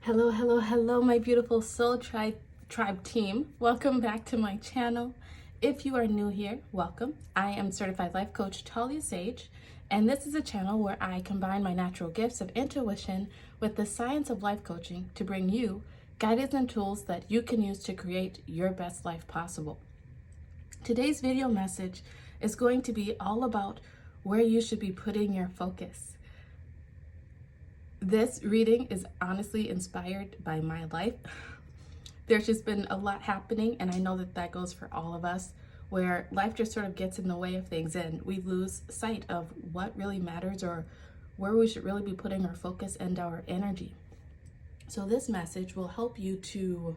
Hello, hello, hello, my beautiful Soul Tribe team. Welcome back to my channel. If you are new here, welcome. I am certified life coach Talia and this is a channel where I combine my natural gifts of intuition with the science of life coaching to bring you guidance and tools that you can use to create your best life possible. Today's video message is going to be all about where you should be putting your focus. This reading is honestly inspired by my life. There's just been a lot happening, and I know that that goes for all of us, where life just sort of gets in the way of things and we lose sight of what really matters or where we should really be putting our focus and our energy. So this message will help you to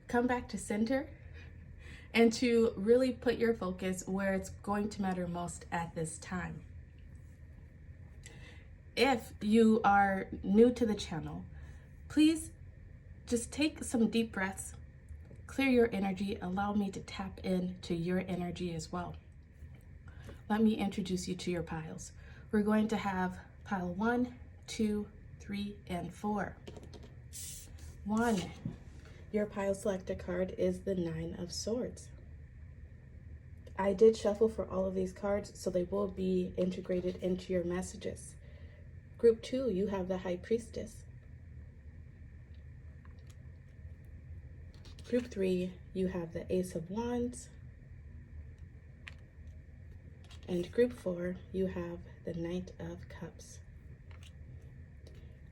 come back to center and to really put your focus where it's going to matter most at this time. If you are new to the channel, please just take some deep breaths, clear your energy, allow me to tap into your energy as well. Let me introduce you to your piles. We're going to have pile 1, 2, 3, and 4. 1, your pile selector card is the 9 of Swords. I did shuffle for all of these cards, so they will be integrated into your messages. Group 2, you have the High Priestess. Group 3, you have the Ace of Wands. And Group 4, you have the Knight of Cups.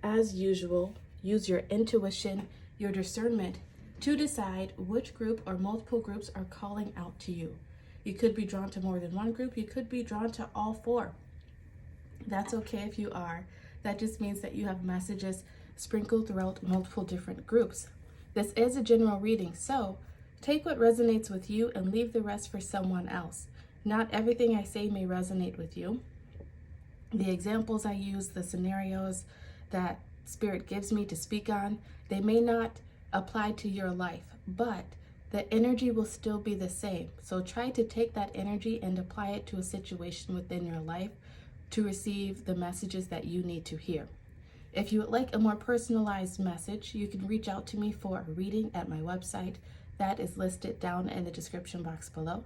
As usual, use your intuition, your discernment, to decide which group or multiple groups are calling out to you. You could be drawn to more than one group. You could be drawn to all 4. That's okay if you are. That just means that you have messages sprinkled throughout multiple different groups. This is a general reading, so take what resonates with you and leave the rest for someone else. Not everything I say may resonate with you. The examples I use, the scenarios that Spirit gives me to speak on, they may not apply to your life, but the energy will still be the same. So try to take that energy and apply it to a situation within your life to receive the messages that you need to hear. If you would like a more personalized message, you can reach out to me for a reading at my website. That is listed down in the description box below.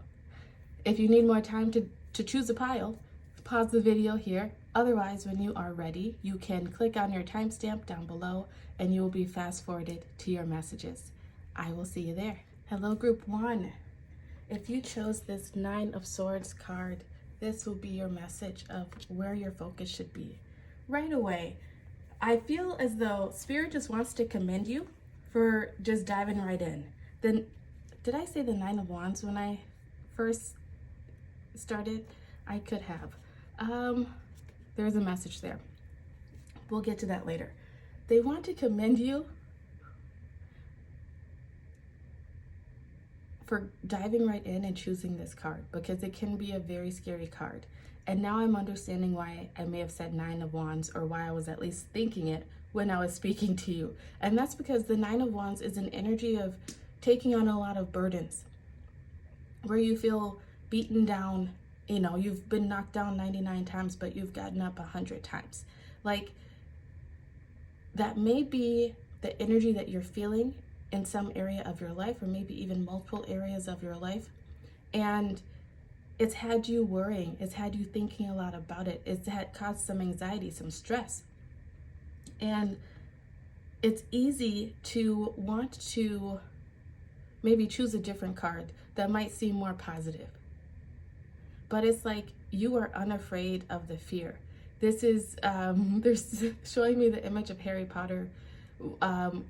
If you need more time to choose a pile, pause the video here. Otherwise, when you are ready, you can click on your timestamp down below and you will be fast forwarded to your messages. I will see you there. Hello, Group 1. If you chose this 9 of Swords card, this will be your message of where your focus should be. Right away, I feel as though Spirit just wants to commend you for just diving right in. Then, did I say the 9 of Wands when I first started? I could have. There's a message there. We'll get to that later. They want to commend you for diving right in and choosing this card, because it can be a very scary card. And now I'm understanding why I may have said 9 of Wands, or why I was at least thinking it when I was speaking to you. And that's because the 9 of Wands is an energy of taking on a lot of burdens, where you feel beaten down. You know, you've been knocked down 99 times, but you've gotten up 100 times. Like, that may be the energy that you're feeling in some area of your life, or maybe even multiple areas of your life. And it's had you worrying, it's had you thinking a lot about it, it's had caused some anxiety, some stress. And it's easy to want to maybe choose a different card that might seem more positive. But it's like you are unafraid of the fear. This is, they're showing me the image of Harry Potter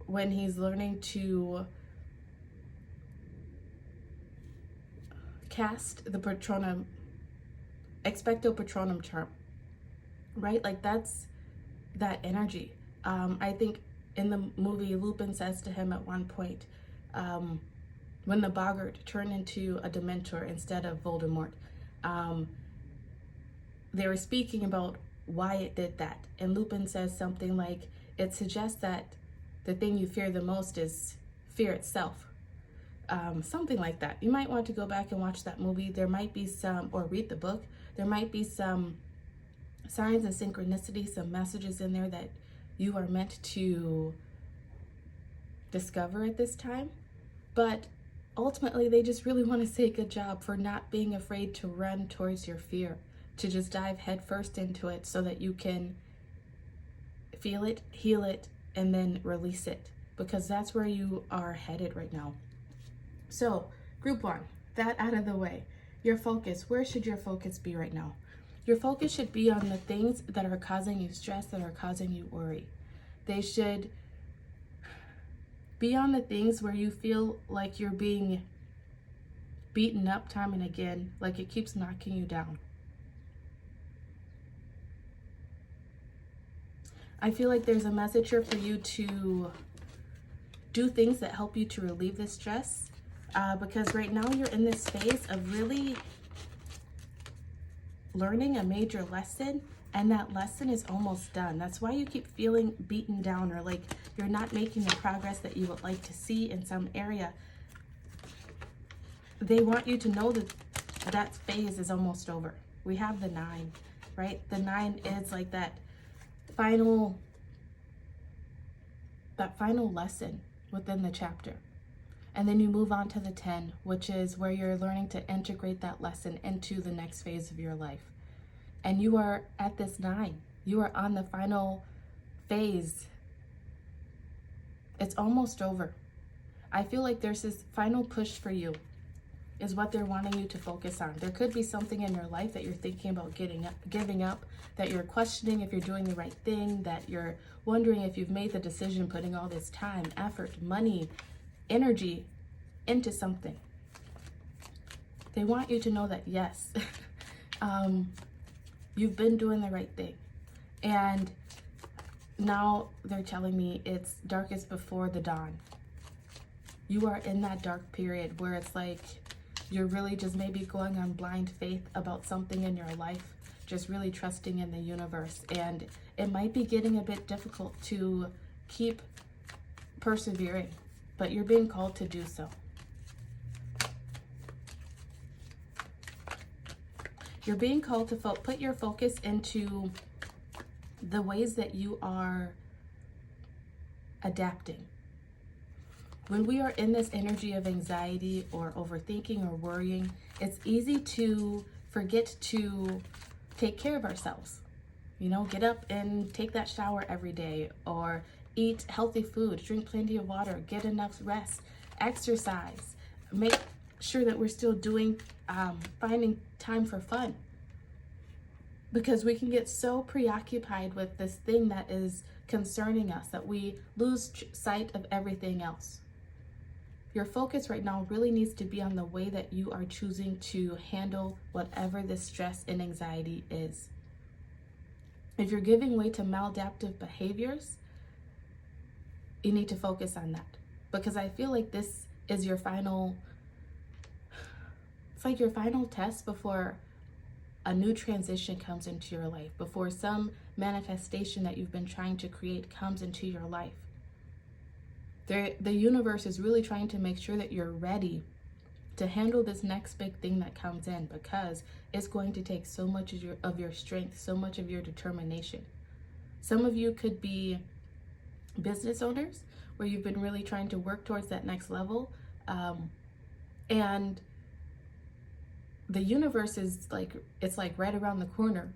when he's learning to cast the Patronum, Expecto Patronum charm, right? Like, that's that energy. I think in the movie, Lupin says to him at one point, when the Boggart turned into a Dementor instead of Voldemort, they were speaking about why it did that. And Lupin says something like, it suggests that the thing you fear the most is fear itself. Something like that. You might want to go back and watch that movie. There might be some, or read the book, there might be some signs and synchronicity, some messages in there that you are meant to discover at this time, but ultimately they just really want to say good job for not being afraid to run towards your fear, to just dive headfirst into it so that you can feel it, heal it, and then release it, because that's where you are headed right now. So group one, that out of the way, your focus, where should your focus be right now? Your focus should be on the things that are causing you stress, that are causing you worry. They should be on the things where you feel like you're being beaten up time and again, like it keeps knocking you down. I feel like there's a message here for you to do things that help you to relieve the stress, because right now you're in this phase of really learning a major lesson, and that lesson is almost done. That's why you keep feeling beaten down, or like you're not making the progress that you would like to see in some area. They want you to know that that phase is almost over. We have the 9, right? The 9 is like that final lesson within the chapter. And then you move on to the 10, which is where you're learning to integrate that lesson into the next phase of your life. And you are at this 9. You are on the final phase. It's almost over. I feel like there's this final push for you is what they're wanting you to focus on. There could be something in your life that you're thinking about giving up, that you're questioning if you're doing the right thing, that you're wondering if you've made the decision, putting all this time, effort, money, energy into something. They want you to know that yes, you've been doing the right thing. And now they're telling me it's darkest before the dawn. You are in that dark period where it's like you're really just maybe going on blind faith about something in your life, just really trusting in the universe. And it might be getting a bit difficult to keep persevering, but you're being called to do so. You're being called to put your focus into the ways that you are adapting. When we are in this energy of anxiety or overthinking or worrying, it's easy to forget to take care of ourselves. You know, get up and take that shower every day, or eat healthy food, drink plenty of water, get enough rest, exercise, make sure that we're still doing, finding time for fun. Because we can get so preoccupied with this thing that is concerning us that we lose sight of everything else. Your focus right now really needs to be on the way that you are choosing to handle whatever the stress and anxiety is. If you're giving way to maladaptive behaviors, you need to focus on that. Because I feel like this is your final, it's like your final test before a new transition comes into your life, before some manifestation that you've been trying to create comes into your life. The universe is really trying to make sure that you're ready to handle this next big thing that comes in, because it's going to take so much of your strength, so much of your determination. Some of you could be business owners where you've been really trying to work towards that next level, and the universe is like, it's like right around the corner.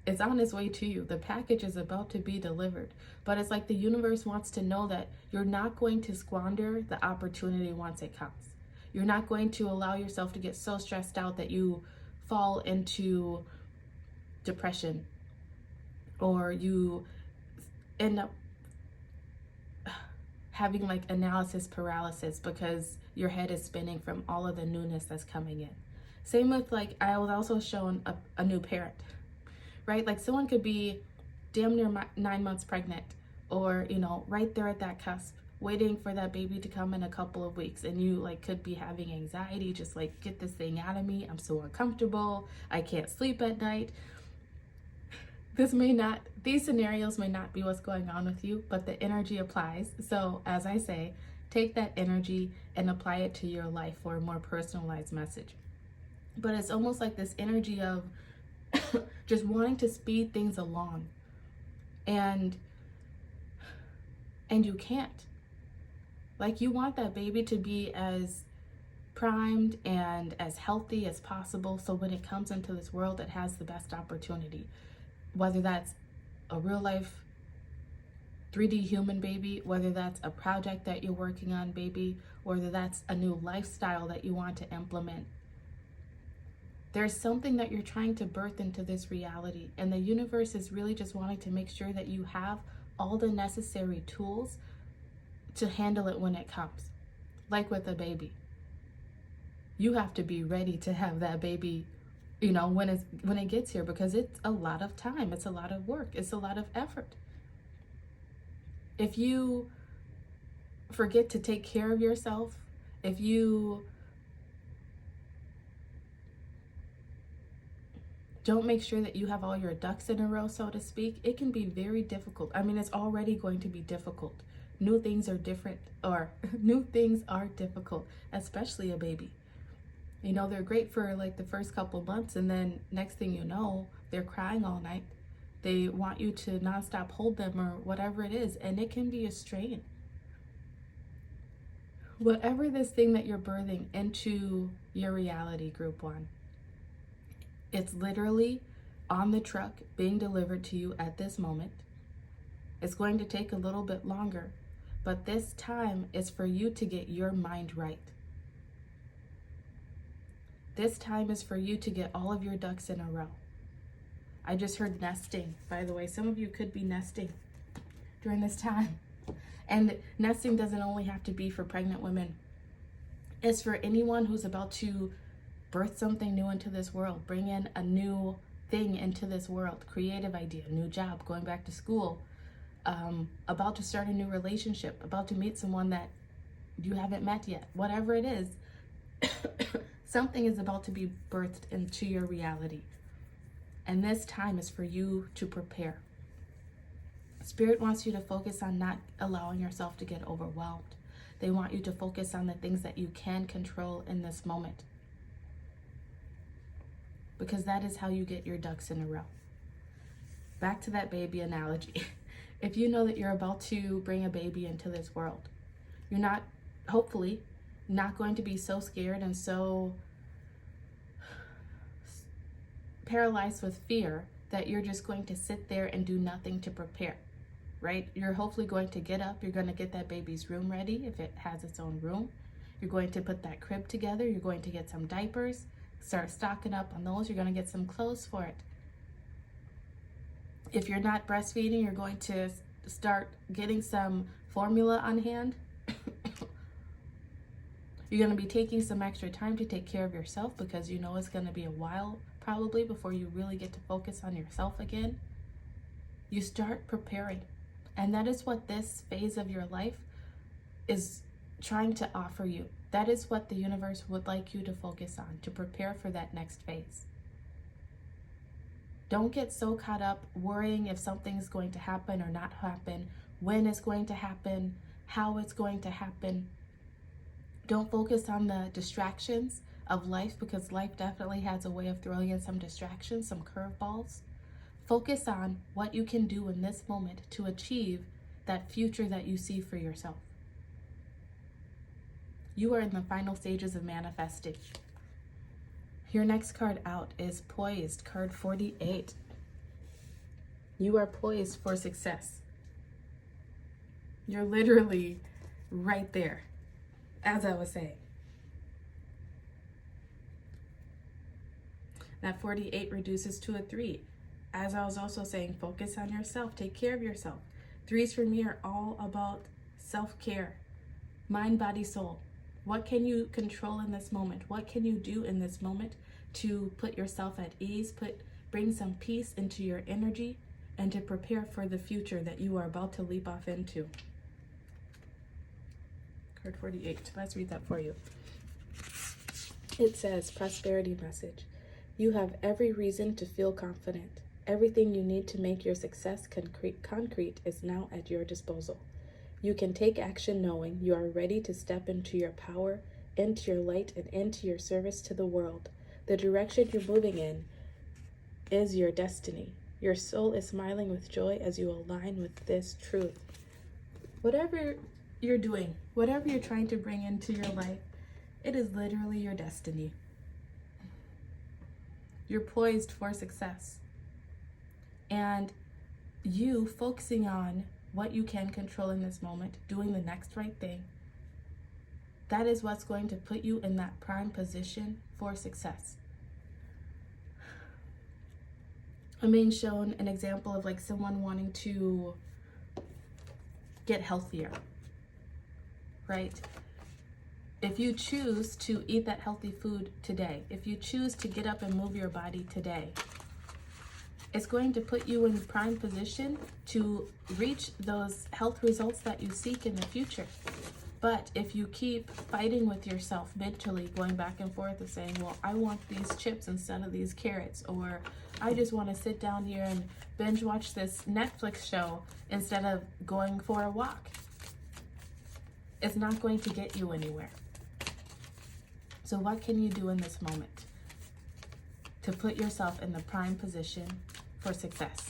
It's on its way to you. The package is about to be delivered. But it's like the universe wants to know that you're not going to squander the opportunity once it comes. You're not going to allow yourself to get so stressed out that you fall into depression, or you end up having like analysis paralysis because your head is spinning from all of the newness that's coming in. Same with, like, I was also shown a new parent, right? Like someone could be damn near 9 months pregnant, or, right there at that cusp, waiting for that baby to come in a couple of weeks, and you like could be having anxiety, just like, get this thing out of me. I'm so uncomfortable. I can't sleep at night. These scenarios may not be what's going on with you, but the energy applies. So as I say, take that energy and apply it to your life for a more personalized message. But it's almost like this energy of just wanting to speed things along, and you can't. Like, you want that baby to be as primed and as healthy as possible, so when it comes into this world, it has the best opportunity. Whether that's a real life 3D human baby, whether that's a project that you're working on baby, whether that's a new lifestyle that you want to implement. There's something that you're trying to birth into this reality, and the universe is really just wanting to make sure that you have all the necessary tools to handle it when it comes. Like with a baby, you have to be ready to have that baby, you know, when it gets here, because it's a lot of time, it's a lot of work, it's a lot of effort. If you forget to take care of yourself, if you don't make sure that you have all your ducks in a row, so to speak, it can be very difficult. I mean, it's already going to be difficult. New things are different, or new things are difficult, especially a baby. You know, they're great for like the first couple months, and then next thing you know, they're crying all night. They want you to nonstop hold them or whatever it is, and it can be a strain. Whatever this thing that you're birthing into your reality, group one, it's literally on the truck being delivered to you at this moment. It's going to take a little bit longer, but this time is for you to get your mind right. This time is for you to get all of your ducks in a row. I just heard nesting, by the way. Some of you could be nesting during this time. And nesting doesn't only have to be for pregnant women. It's for anyone who's about to birth something new into this world, bring in a new thing into this world, creative idea, new job, going back to school, about to start a new relationship, about to meet someone that you haven't met yet. Whatever it is, something is about to be birthed into your reality. And this time is for you to prepare. Spirit wants you to focus on not allowing yourself to get overwhelmed. They want you to focus on the things that you can control in this moment, because that is how you get your ducks in a row. Back to that baby analogy. If you know that you're about to bring a baby into this world, you're not, hopefully, not going to be so scared and so paralyzed with fear that you're just going to sit there and do nothing to prepare, right? You're hopefully going to get up. You're going to get that baby's room ready if it has its own room. You're going to put that crib together. You're going to get some diapers, start stocking up on those. You're going to get some clothes for it. If you're not breastfeeding, you're going to start getting some formula on hand. You're going to be taking some extra time to take care of yourself, because you know it's going to be a while probably before you really get to focus on yourself again. You start preparing. And that is what this phase of your life is trying to offer you. That is what the universe would like you to focus on, to prepare for that next phase. Don't get so caught up worrying if something's going to happen or not happen, when it's going to happen, how it's going to happen. Don't focus on the distractions of life, because life definitely has a way of throwing in some distractions, some curveballs. Focus on what you can do in this moment to achieve that future that you see for yourself. You are in the final stages of manifesting. Your next card out is Poised, card 48. You are poised for success. You're literally right there, as I was saying. That 48 reduces to a 3. As I was also saying, focus on yourself. Take care of yourself. 3s for me are all about self-care. Mind, body, soul. What can you control in this moment? What can you do in this moment to put yourself at ease, bring some peace into your energy, and to prepare for the future that you are about to leap off into? Card 48. Let's read that for you. It says, prosperity message. You have every reason to feel confident. Everything you need to make your success concrete is now at your disposal. You can take action knowing you are ready to step into your power, into your light, and into your service to the world. The direction you're moving in is your destiny. Your soul is smiling with joy as you align with this truth. Whatever you're doing, whatever you're trying to bring into your life, it is literally your destiny. You're poised for success. And you focusing on what you can control in this moment, doing the next right thing, that is what's going to put you in that prime position for success. I'm being shown an example of like someone wanting to get healthier, right? If you choose to eat that healthy food today, if you choose to get up and move your body today, it's going to put you in prime position to reach those health results that you seek in the future. But if you keep fighting with yourself mentally, going back and forth and saying, well, I want these chips instead of these carrots, or I just want to sit down here and binge watch this Netflix show instead of going for a walk, it's not going to get you anywhere. So what can you do in this moment to put yourself in the prime position for success?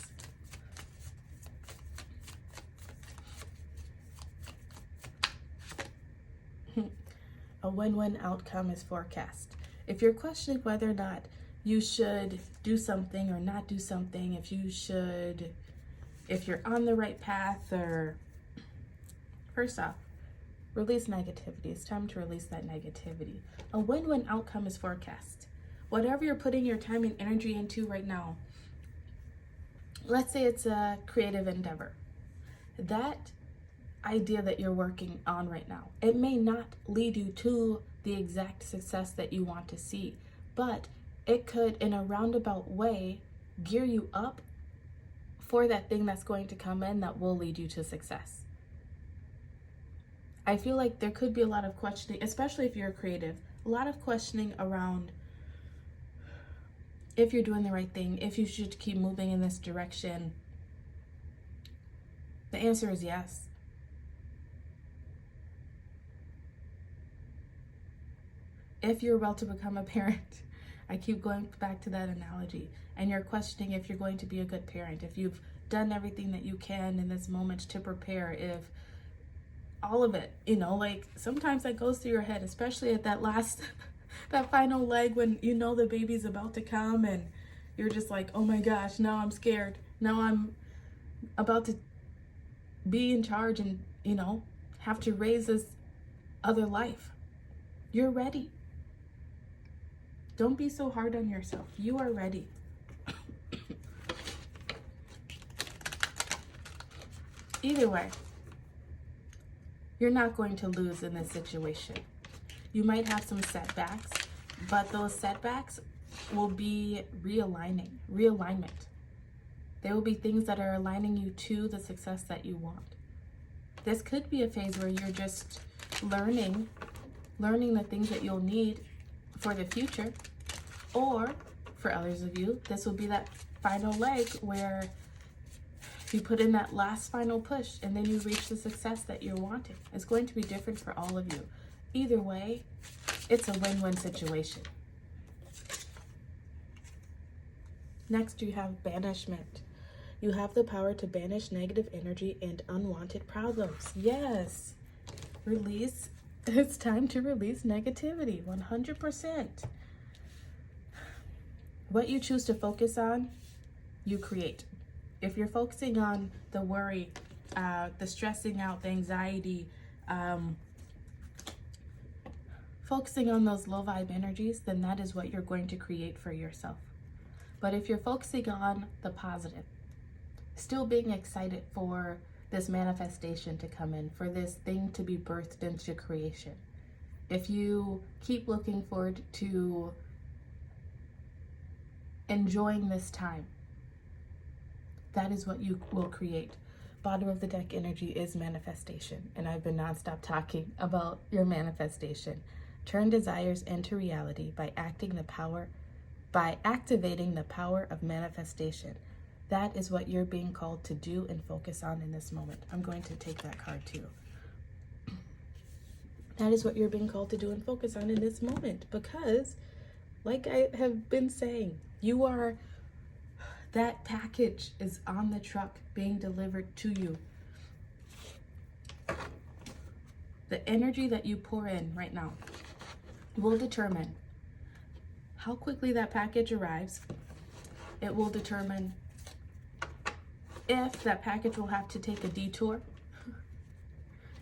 A win-win outcome is forecast. If you're questioning whether or not you should do something or not do something, if you're on the right path, or first off, release negativity. It's time to release that negativity. A win-win outcome is forecast. Whatever you're putting your time and energy into right now, let's say it's a creative endeavor. That idea that you're working on right now, it may not lead you to the exact success that you want to see, but it could, in a roundabout way, gear you up for that thing that's going to come in that will lead you to success. I feel like there could be a lot of questioning, especially if you're a creative, a lot of questioning around if you're doing the right thing, if you should keep moving in this direction. The answer is yes. If you're about to become a parent, I keep going back to that analogy, and you're questioning if you're going to be a good parent, if you've done everything that you can in this moment to prepare, if all of it, like sometimes that goes through your head, especially at that that final leg when the baby's about to come and you're just like, oh my gosh, now I'm scared. Now I'm about to be in charge and, have to raise this other life. You're ready. Don't be so hard on yourself. You are ready. Either way, you're not going to lose in this situation. You might have some setbacks, but those setbacks will be realignment. There will be things that are aligning you to the success that you want. This could be a phase where you're just learning the things that you'll need for the future. Or for others of you, this will be that final leg where you put in that last final push and then you reach the success that you're wanting. It's going to be different for all of you. Either way, it's a win-win situation. Next, you have banishment. You have the power to banish negative energy and unwanted problems. Yes, release. It's time to release negativity, 100%. What you choose to focus on, you create. If you're focusing on the worry, the stressing out, the anxiety, focusing on those low vibe energies, then that is what you're going to create for yourself. But if you're focusing on the positive, still being excited for this manifestation to come in, for this thing to be birthed into creation, if you keep looking forward to enjoying this time, that is what you will create. Bottom of the deck energy is manifestation, and I've been nonstop talking about your manifestation. Turn desires into reality by activating the power of manifestation. That is what you're being called to do and focus on in this moment. I'm going to take that card too. That is what you're being called to do and focus on in this moment, because like I have been saying, that package is on the truck being delivered to you. The energy that you pour in right now will determine how quickly that package arrives. It will determine if that package will have to take a detour.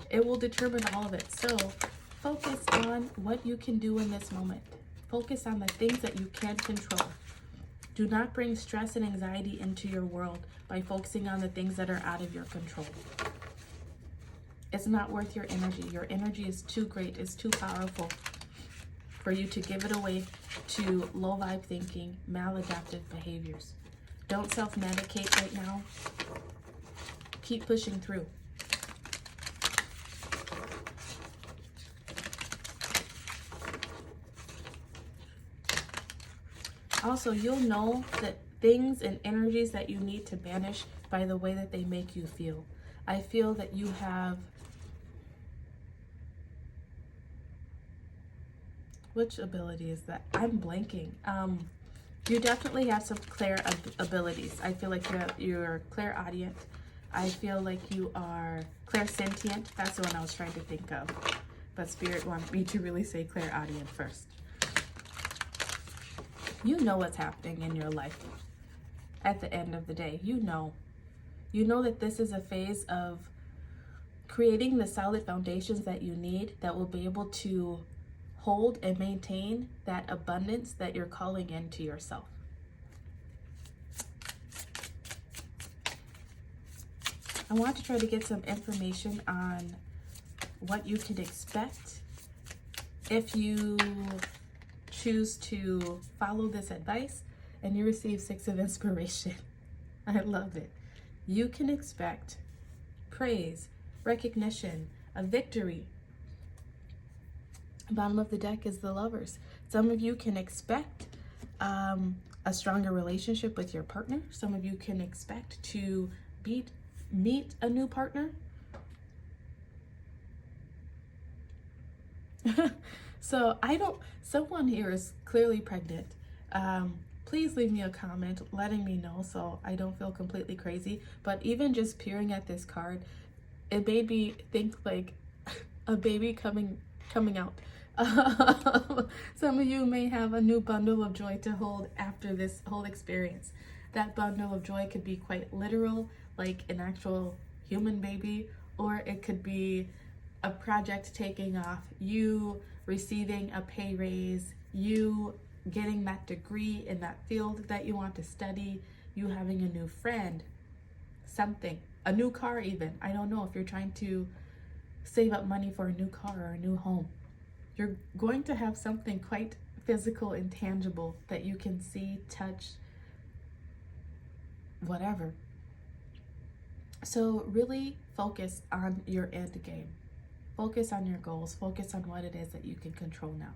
It will determine all of it. So focus on what you can do in this moment. Focus on the things that you can control. Do not bring stress and anxiety into your world by focusing on the things that are out of your control. It's not worth your energy. Your energy is too great, it's too powerful for you to give it away to low vibe thinking, maladaptive behaviors. Don't self-medicate right now. Keep pushing through. Also, you'll know that things and energies that you need to banish by the way that they make you feel. I feel that you have, which ability is that? I'm blanking. You definitely have some abilities. I feel like you're clairaudient. I feel like you are clairsentient. That's the one I was trying to think of. But Spirit wanted me to really say clairaudient first. You know what's happening in your life at the end of the day. You know that this is a phase of creating the solid foundations that you need that will be able to hold and maintain that abundance that you're calling into yourself. I want to try to get some information on what you can expect if you choose to follow this advice and you receive 6 of inspiration. I love it. You can expect praise, recognition, a victory. Bottom of the deck is the Lovers. Some of you can expect a stronger relationship with your partner. Some of you can expect to meet a new partner. So someone here is clearly pregnant. Please leave me a comment letting me know so I don't feel completely crazy. But even just peering at this card, it made me think like a baby coming out. Some of you may have a new bundle of joy to hold after this whole experience. That bundle of joy could be quite literal, like an actual human baby, or it could be a project taking off, you receiving a pay raise, you getting that degree in that field that you want to study, you having a new friend, something, a new car even. I don't know if you're trying to save up money for a new car or a new home. You're going to have something quite physical and tangible that you can see, touch, whatever. So really focus on your end game. Focus on your goals. Focus on what it is that you can control now.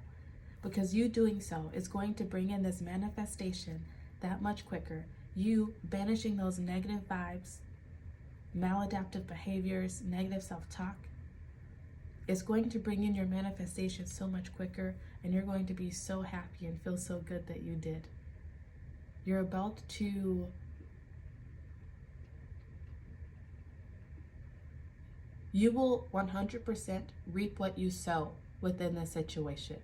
Because you doing so is going to bring in this manifestation that much quicker. You banishing those negative vibes, maladaptive behaviors, negative self-talk is going to bring in your manifestation so much quicker, and you're going to be so happy and feel so good that you did. You're about to you will 100% reap what you sow within this situation.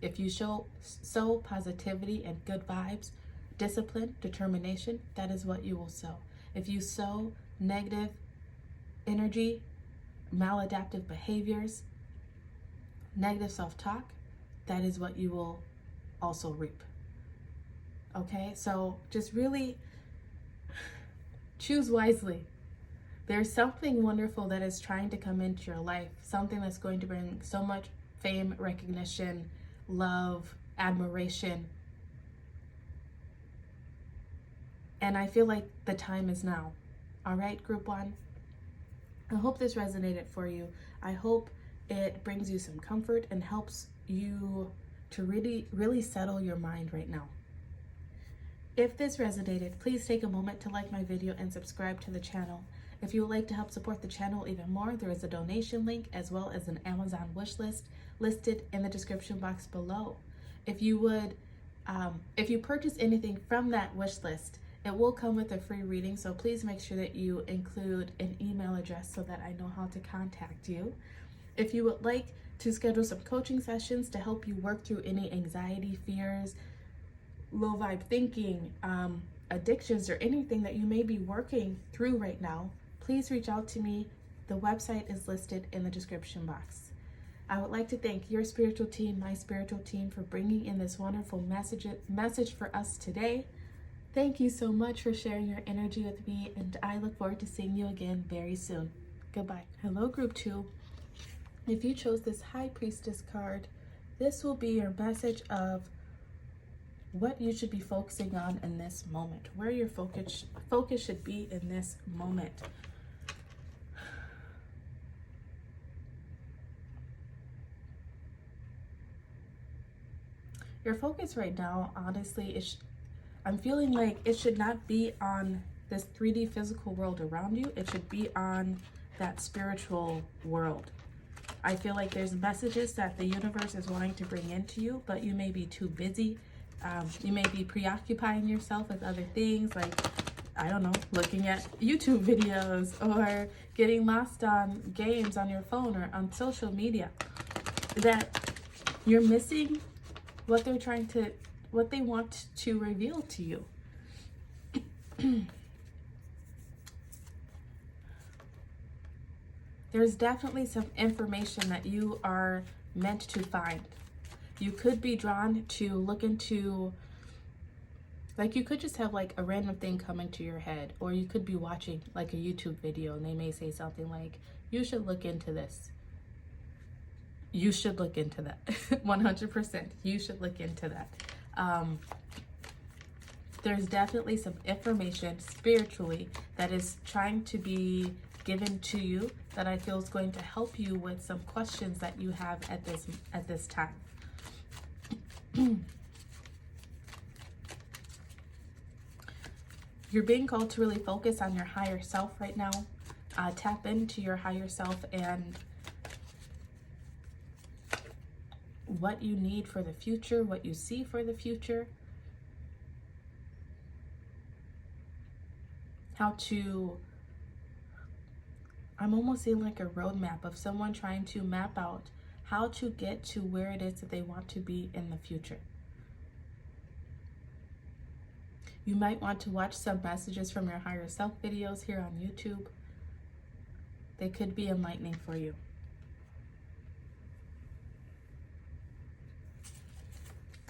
If you sow positivity and good vibes, discipline, determination, that is what you will sow. If you sow negative energy, maladaptive behaviors, negative self-talk, that is what you will also reap. Okay, so just really choose wisely. There's something wonderful that is trying to come into your life, something that's going to bring so much fame, recognition, love, admiration. And I feel like the time is now. All right, group 1. I hope this resonated for you. I hope it brings you some comfort and helps you to really settle your mind right now. If this resonated, please take a moment to like my video and subscribe to the channel. If you would like to help support the channel even more, there is a donation link as well as an Amazon wish list listed in the description box below. If you purchase anything from that wish list, it will come with a free reading, so please make sure that you include an email address so that I know how to contact you. If you would like to schedule some coaching sessions to help you work through any anxiety, fears, low vibe thinking, addictions, or anything that you may be working through right now, please reach out to me. The website is listed in the description box. I would like to thank your spiritual team, my spiritual team, for bringing in this wonderful message for us today. Thank you so much for sharing your energy with me, and I look forward to seeing you again very soon. Goodbye. Hello, Group 2. If you chose this High Priestess card, this will be your message of what you should be focusing on in this moment, where your focus should be in this moment. Your focus right now, honestly, I'm feeling like it should not be on this 3D physical world around you. It should be on that spiritual world. I feel like there's messages that the universe is wanting to bring into you, but you may be too busy. You may be preoccupying yourself with other things, like, I don't know, looking at YouTube videos or getting lost on games on your phone or on social media, that you're missing what they want to reveal to you. There's definitely some information that you are meant to find. You could be drawn to look into, like, you could just have like a random thing coming to your head, or you could be watching like a YouTube video and they may say something like, you should look into this. You should look into that. 100%. You should look into that. There's definitely some information spiritually that is trying to be given to you that I feel is going to help you with some questions that you have at this time. You're being called to really focus on your higher self right now. Tap into your higher self and what you need for the future, what you see for the future. I'm almost seeing like a roadmap of someone trying to map out how to get to where it is that they want to be in the future. You might want to watch some messages from your higher self videos here on YouTube. They could be enlightening for you.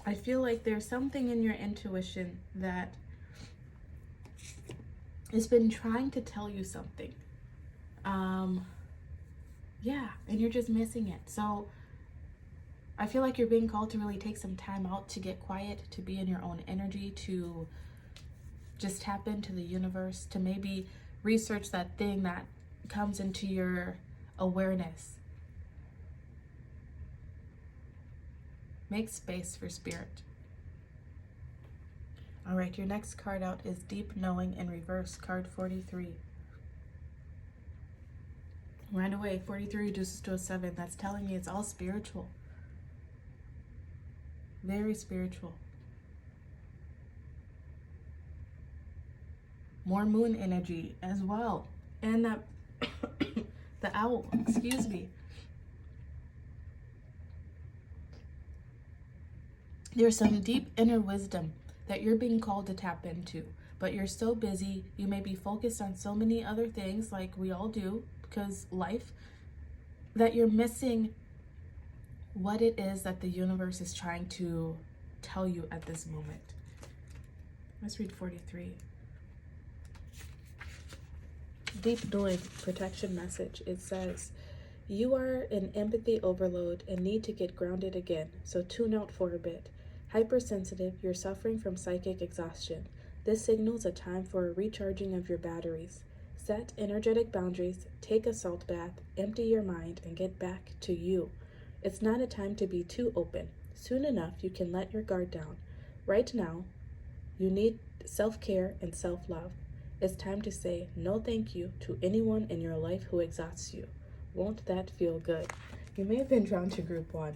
I feel like there's something in your intuition that has been trying to tell you something. Yeah, and you're just missing it. So I feel like you're being called to really take some time out to get quiet, to be in your own energy, to just tap into the universe, to maybe research that thing that comes into your awareness. Make space for spirit. All right, your next card out is Deep Knowing in reverse, card 43. Right away, 43 reduces to a 7. That's telling me it's all spiritual. Very spiritual. More moon energy as well. And that the owl, excuse me. There's some deep inner wisdom that you're being called to tap into, but you're so busy. You may be focused on so many other things, like we all do, because life, that you're missing what it is that the universe is trying to tell you at this moment. Let's read 43. Deep Knowing protection message. It says, you are in empathy overload and need to get grounded again, so tune out for a bit. Hypersensitive, you're suffering from psychic exhaustion. This signals a time for a recharging of your batteries. Set energetic boundaries, take a salt bath, empty your mind, and get back to you. It's not a time to be too open. Soon enough, you can let your guard down. Right now, you need self-care and self-love. It's time to say no thank you to anyone in your life who exhausts you. Won't that feel good? You may have been drawn to group 1.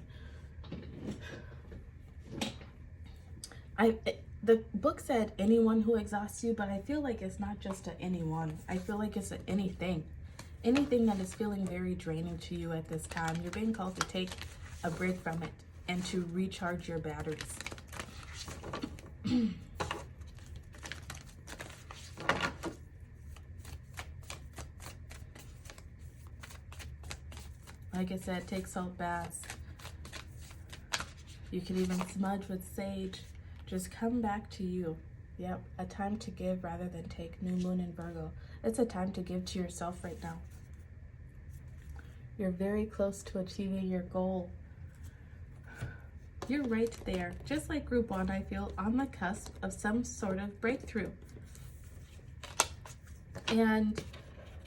The book said anyone who exhausts you, but I feel like it's not just a anyone. I feel like it's a anything. Anything that is feeling very draining to you at this time, you're being called to take a break from it and to recharge your batteries. Like I said, take salt baths. You can even smudge with sage. Just come back to you. Yep, a time to give rather than take. New moon in Virgo. It's a time to give to yourself right now. You're very close to achieving your goal. You're right there, just like group 1, I feel, on the cusp of some sort of breakthrough. And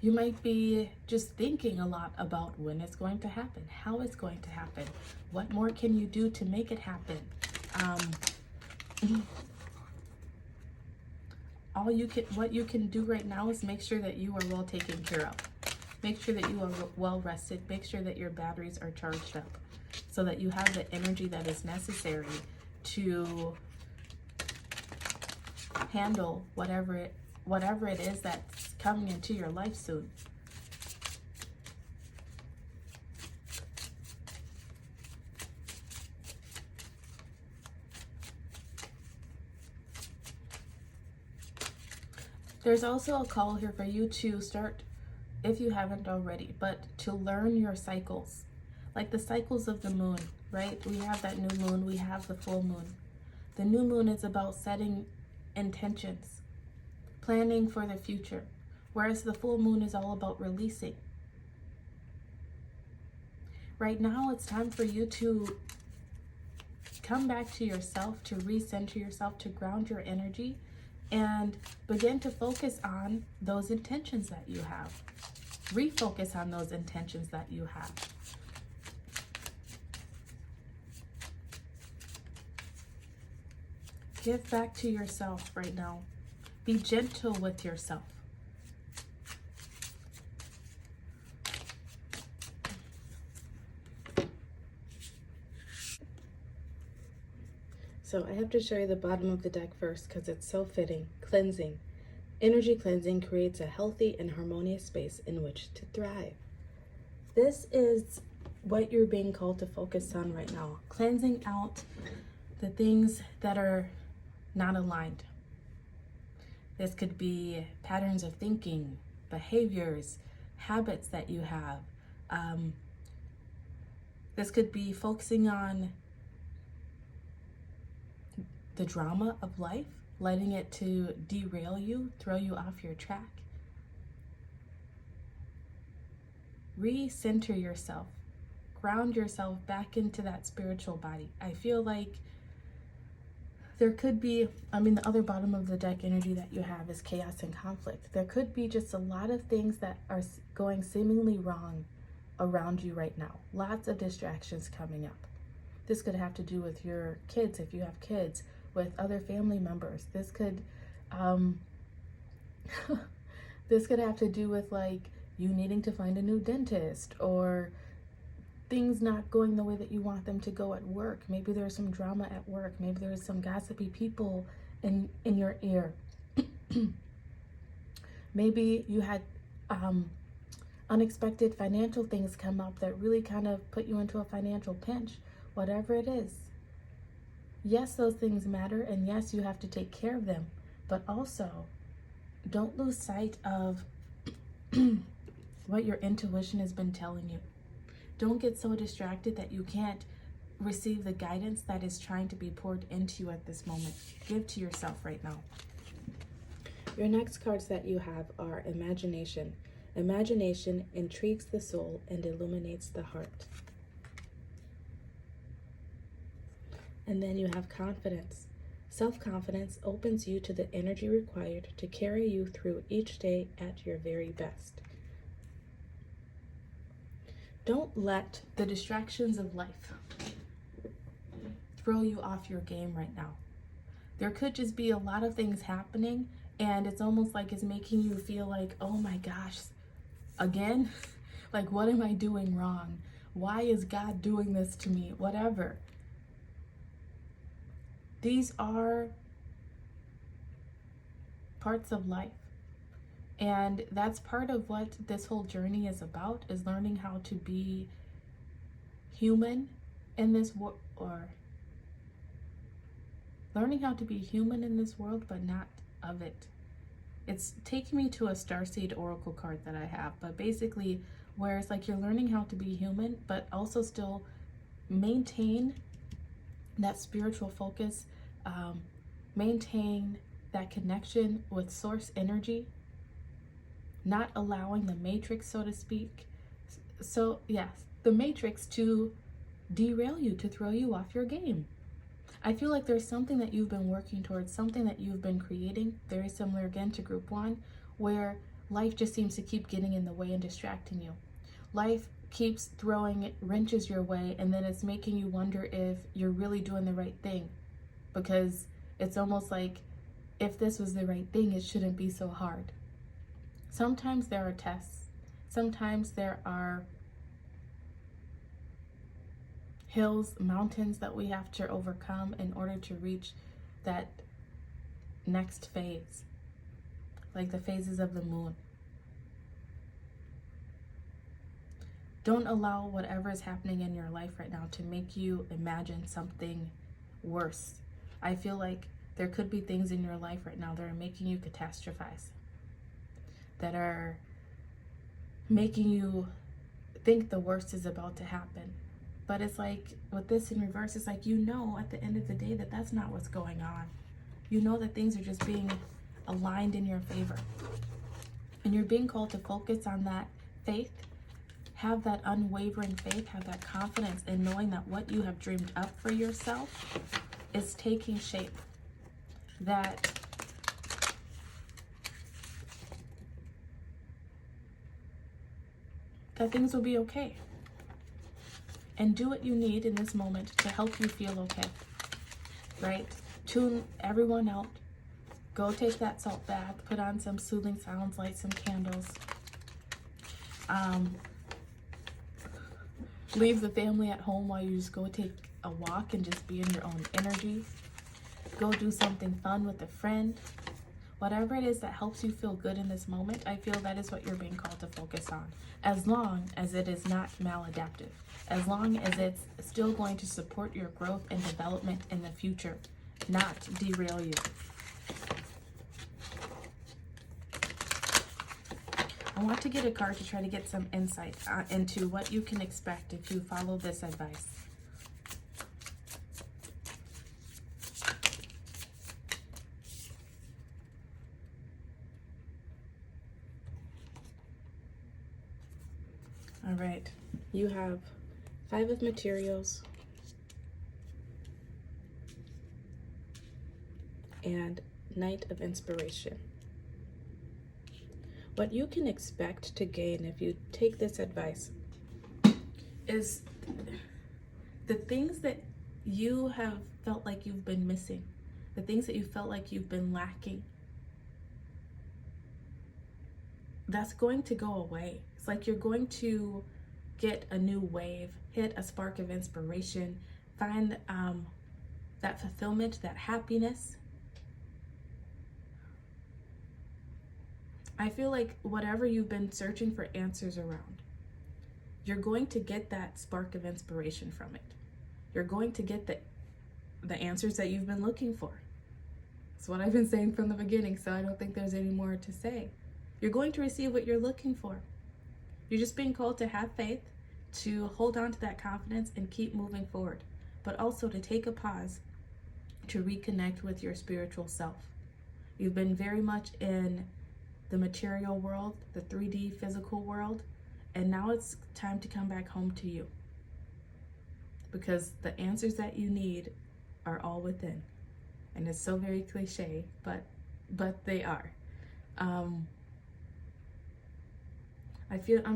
you might be just thinking a lot about when it's going to happen, how it's going to happen, what more can you do to make it happen. What you can do right now is make sure that you are well taken care of. Make sure that you are well rested. Make sure that your batteries are charged up so that you have the energy that is necessary to handle whatever it is that's coming into your life soon. There's also a call here for you to start, if you haven't already, but to learn your cycles, like the cycles of the moon, right? We have that new moon, we have the full moon. The new moon is about setting intentions, planning for the future, whereas the full moon is all about releasing. Right now, it's time for you to come back to yourself, to recenter yourself, to ground your energy, and begin to focus on those intentions that you have. Refocus on those intentions that you have. Give back to yourself right now. Be gentle with yourself. So I have to show you the bottom of the deck first because it's so fitting. Cleansing. Energy cleansing creates a healthy and harmonious space in which to thrive. This is what you're being called to focus on right now. Cleansing out the things that are not aligned. This could be patterns of thinking, behaviors, habits that you have. This could be focusing on the drama of life, letting it to derail you, throw you off your track. Recenter yourself. Ground yourself back into that spiritual body. I feel like there could be, the other bottom of the deck energy that you have is chaos and conflict. There could be just a lot of things that are going seemingly wrong around you right now. Lots of distractions coming up. This could have to do with your kids, if you have kids, with other family members. This could this could have to do with like you needing to find a new dentist, or things not going the way that you want them to go at work. Maybe there's some drama at work. Maybe there's some gossipy people in your ear. Maybe you had unexpected financial things come up that really kind of put you into a financial pinch. Whatever it is, yes, those things matter, and yes, you have to take care of them, but also don't lose sight of what your intuition has been telling you. Don't get so distracted that you can't receive the guidance that is trying to be poured into you at this moment. Give to yourself right now. Your next cards that you have are imagination. Imagination intrigues the soul and illuminates the heart. And then you have confidence. Self-confidence opens you to the energy required to carry you through each day at your very best. Don't let the distractions of life throw you off your game right now. There could just be a lot of things happening, and it's almost like it's making you feel like, oh my gosh, again? Like, what am I doing wrong? Why is God doing this to me? Whatever. These are parts of life. And that's part of what this whole journey is about, is learning how to be human in this world, or learning how to be human in this world, but not of it. It's taking me to a Starseed Oracle card that I have, but basically where it's like you're learning how to be human, but also still maintain that spiritual focus, maintain that connection with source energy, not allowing the matrix, so to speak. So yes, the matrix to derail you, to throw you off your game. I feel like there's something that you've been working towards, something that you've been creating, very similar again to group one, where life just seems to keep getting in the way and distracting you. Life keeps throwing wrenches your way, and then it's making you wonder if you're really doing the right thing, because it's almost like if this was the right thing, it shouldn't be so hard. Sometimes there are tests. Sometimes there are hills, mountains that we have to overcome in order to reach that next phase, like the phases of the moon. Don't allow whatever is happening in your life right now to make you imagine something worse. I feel like there could be things in your life right now that are making you catastrophize, that are making you think the worst is about to happen. But it's like, with this in reverse, it's like, you know, at the end of the day that that's not what's going on. You know that things are just being aligned in your favor. And you're being called to focus on that faith. Have that unwavering faith, have that confidence in knowing that what you have dreamed up for yourself is taking shape. That things will be okay. And do what you need in this moment to help you feel okay, right? Tune everyone out. Go take that salt bath, put on some soothing sounds, light some candles. Leave the family at home while you just go take a walk and just be in your own energy. Go do something fun with a friend. Whatever it is that helps you feel good in this moment, I feel that is what you're being called to focus on. As long as it is not maladaptive. As long as it's still going to support your growth and development in the future, not derail you. I want to get a card to try to get some insight into what you can expect if you follow this advice. All right, you have 5 of materials and Knight of Inspiration. What you can expect to gain if you take this advice is the things that you have felt like you've been missing, the things that you felt like you've been lacking. That's going to go away. It's like you're going to get a new wave, hit a spark of inspiration, find that fulfillment, that happiness. I feel like whatever you've been searching for answers around, you're going to get that spark of inspiration from it. You're going to get the answers that you've been looking for. That's what I've been saying from the beginning, so I don't think there's any more to say. You're going to receive what you're looking for. You're just being called to have faith, to hold on to that confidence and keep moving forward, but also to take a pause to reconnect with your spiritual self. You've been very much in the material world, the 3D physical world, and now it's time to come back home to you, because the answers that you need are all within. And it's so very cliche, but they are. I'm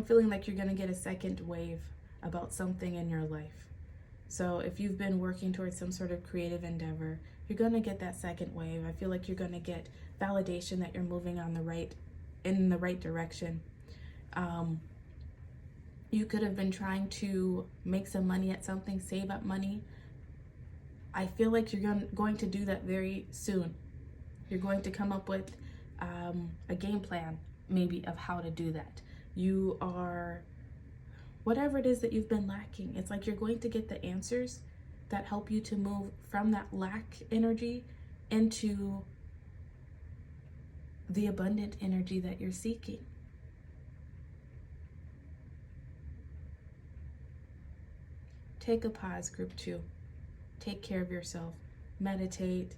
feeling like you're going to get a second wave about something in your life. So if you've been working towards some sort of creative endeavor, you're going to get that second wave. I feel like you're going to get validation that you're moving in the right direction. You could have been trying to make some money at something, save up money. I feel like you're going to do that very soon. You're going to come up with a game plan maybe of how to do that. You are, whatever it is that you've been lacking, it's like you're going to get the answers that help you to move from that lack energy into the abundant energy that you're seeking. Take a pause, group 2. Take care of yourself. Meditate.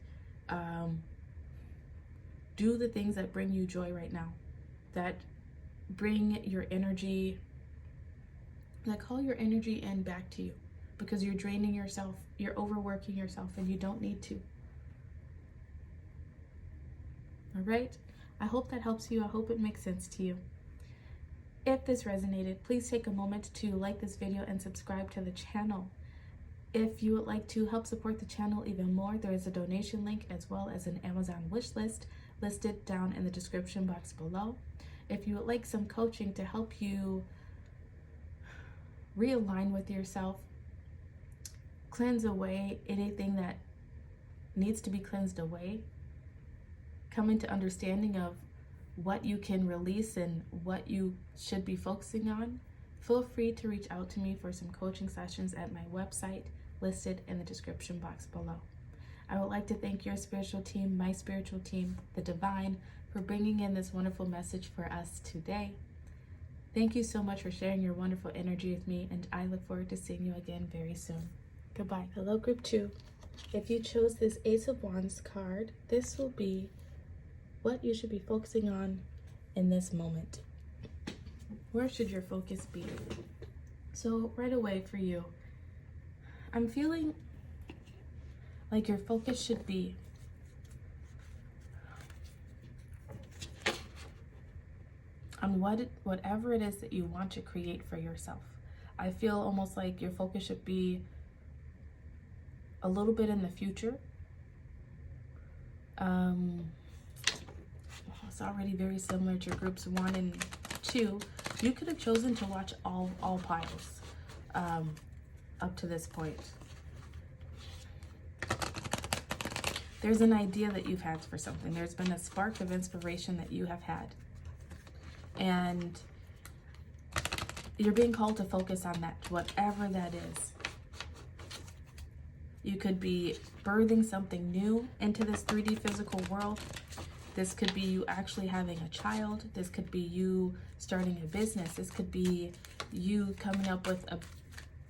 Do the things that bring you joy right now, that bring your energy, that call your energy in back to you, because you're draining yourself, you're overworking yourself, and you don't need to. All right? I hope that helps you. I hope it makes sense to you. If this resonated, please take a moment to like this video and subscribe to the channel. If you would like to help support the channel even more, there is a donation link as well as an Amazon wish list listed down in the description box below. If you would like some coaching to help you realign with yourself, cleanse away anything that needs to be cleansed away, come into understanding of what you can release and what you should be focusing on, feel free to reach out to me for some coaching sessions at my website listed in the description box below. I would like to thank your spiritual team, my spiritual team, the Divine, for bringing in this wonderful message for us today. Thank you so much for sharing your wonderful energy with me, and I look forward to seeing you again very soon. Goodbye. Hello, group 2. If you chose this Ace of Wands card, this will be what you should be focusing on in this moment. Where should your focus be? So right away for you, I'm feeling like your focus should be on whatever it is that you want to create for yourself. I feel almost like your focus should be a little bit in the future. It's already very similar to groups 1 and 2. You could have chosen to watch all piles up to this point. There's an idea that you've had for something. There's been a spark of inspiration that you have had. And you're being called to focus on that, whatever that is. You could be birthing something new into this 3D physical world. This could be you actually having a child. This could be you starting a business. This could be you coming up with a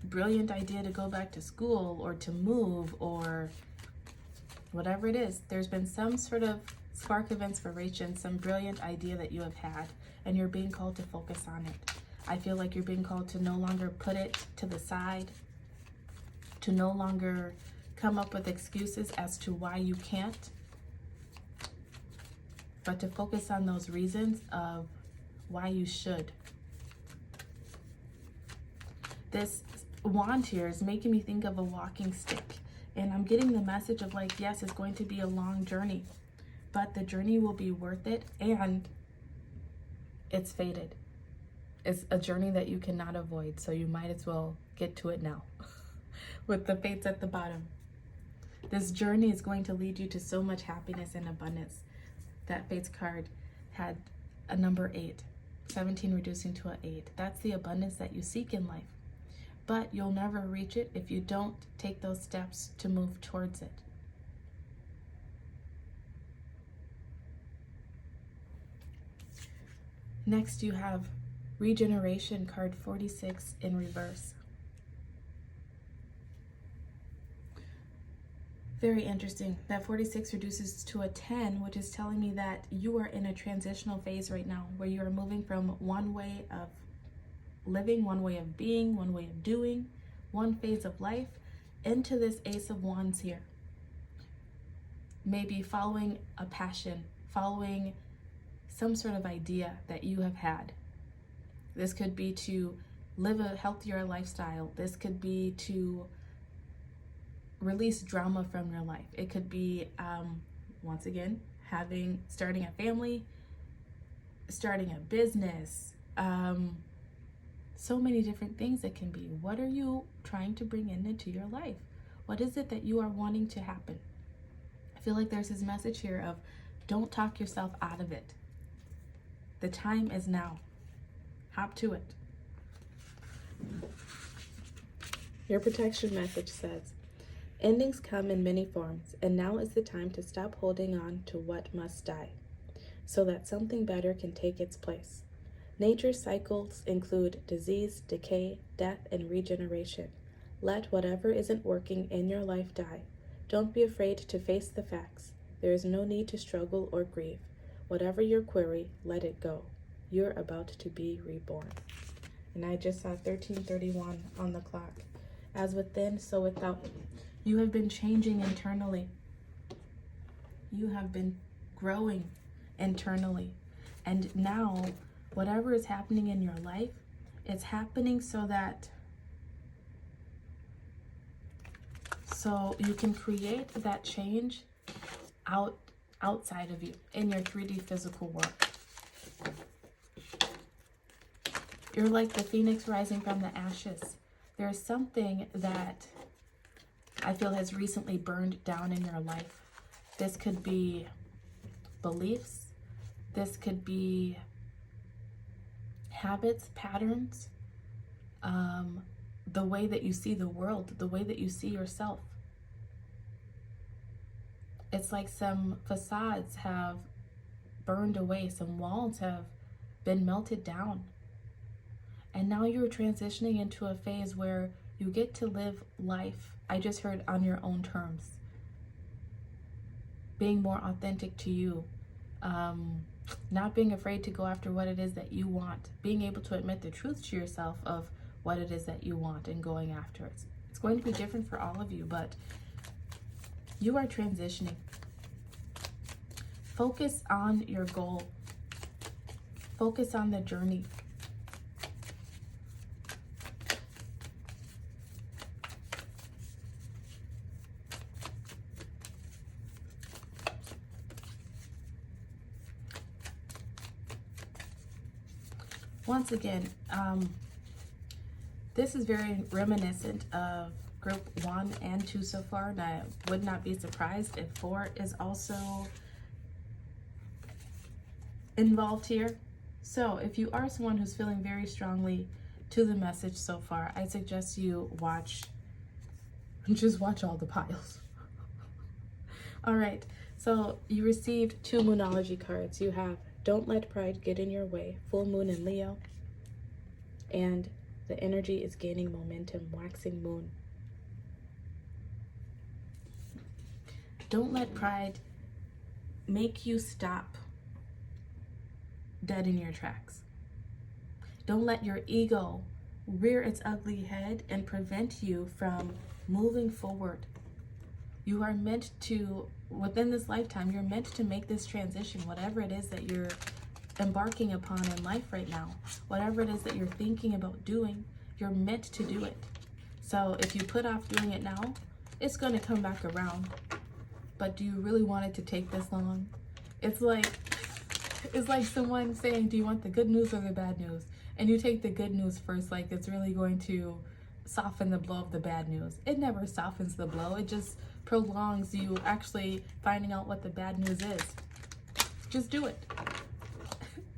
brilliant idea to go back to school or to move or whatever it is. There's been some sort of spark of inspiration, some brilliant idea that you have had, and you're being called to focus on it. I feel like you're being called to no longer put it to the side, to no longer come up with excuses as to why you can't, but to focus on those reasons of why you should. This wand here is making me think of a walking stick, and I'm getting the message of like, yes, it's going to be a long journey, but the journey will be worth it, and it's fated. It's a journey that you cannot avoid, so you might as well get to it now. With the fates at the bottom. This journey is going to lead you to so much happiness and abundance. That fates card had a number 8, 17 reducing to an 8. That's the abundance that you seek in life. But you'll never reach it if you don't take those steps to move towards it. Next, you have Regeneration, card 46 in reverse. Very interesting. That 46 reduces to a 10, which is telling me that you are in a transitional phase right now, where you are moving from one way of living, one way of being, one way of doing, one phase of life, into this Ace of Wands here. Maybe following a passion, following some sort of idea that you have had. This could be to live a healthier lifestyle. This could be to release drama from your life. It could be, once again, starting a family, starting a business, so many different things it can be. What are you trying to bring into your life? What is it that you are wanting to happen? I feel like there's this message here of don't talk yourself out of it. The time is now. Hop to it. Your protection message says, endings come in many forms, and now is the time to stop holding on to what must die, so that something better can take its place. Nature's cycles include disease, decay, death, and regeneration. Let whatever isn't working in your life die. Don't be afraid to face the facts. There is no need to struggle or grieve. Whatever your query, let it go. You're about to be reborn. And I just saw 13:31 on the clock. As within, so without. You have been changing internally. You have been growing internally. And now, whatever is happening in your life, it's happening so you can create that change outside of you, in your 3D physical world. You're like the phoenix rising from the ashes. There's something that I feel has recently burned down in your life. This could be beliefs. This could be habits, patterns, the way that you see the world, the way that you see yourself. It's like some facades have burned away, some walls have been melted down. And now you're transitioning into a phase where you get to live life, I just heard, on your own terms. Being more authentic to you. Not being afraid to go after what it is that you want. Being able to admit the truth to yourself of what it is that you want and going after it. It's going to be different for all of you, but you are transitioning. Focus on your goal. Focus on the journey. Once again, this is very reminiscent of group 1 and 2 so far, and I would not be surprised if 4 is also involved here. So if you are someone who's feeling very strongly to the message so far, I suggest you just watch all the piles. All right, so you received 2 Moonology cards. You have Don't Let Pride Get in Your Way, Full Moon in Leo, and the energy is gaining momentum, Waxing Moon. Don't let pride make you stop dead in your tracks. Don't let your ego rear its ugly head and prevent you from moving forward. You are meant to, within this lifetime, you're meant to make this transition, whatever it is that you're embarking upon in life right now, whatever it is that you're thinking about doing, you're meant to do it. So if you put off doing it now, it's going to come back around. But do you really want it to take this long? It's like someone saying, do you want the good news or the bad news? And you take the good news first, like it's really going to soften the blow of the bad news. It never softens the blow. It just prolongs you actually finding out what the bad news is. Just do it.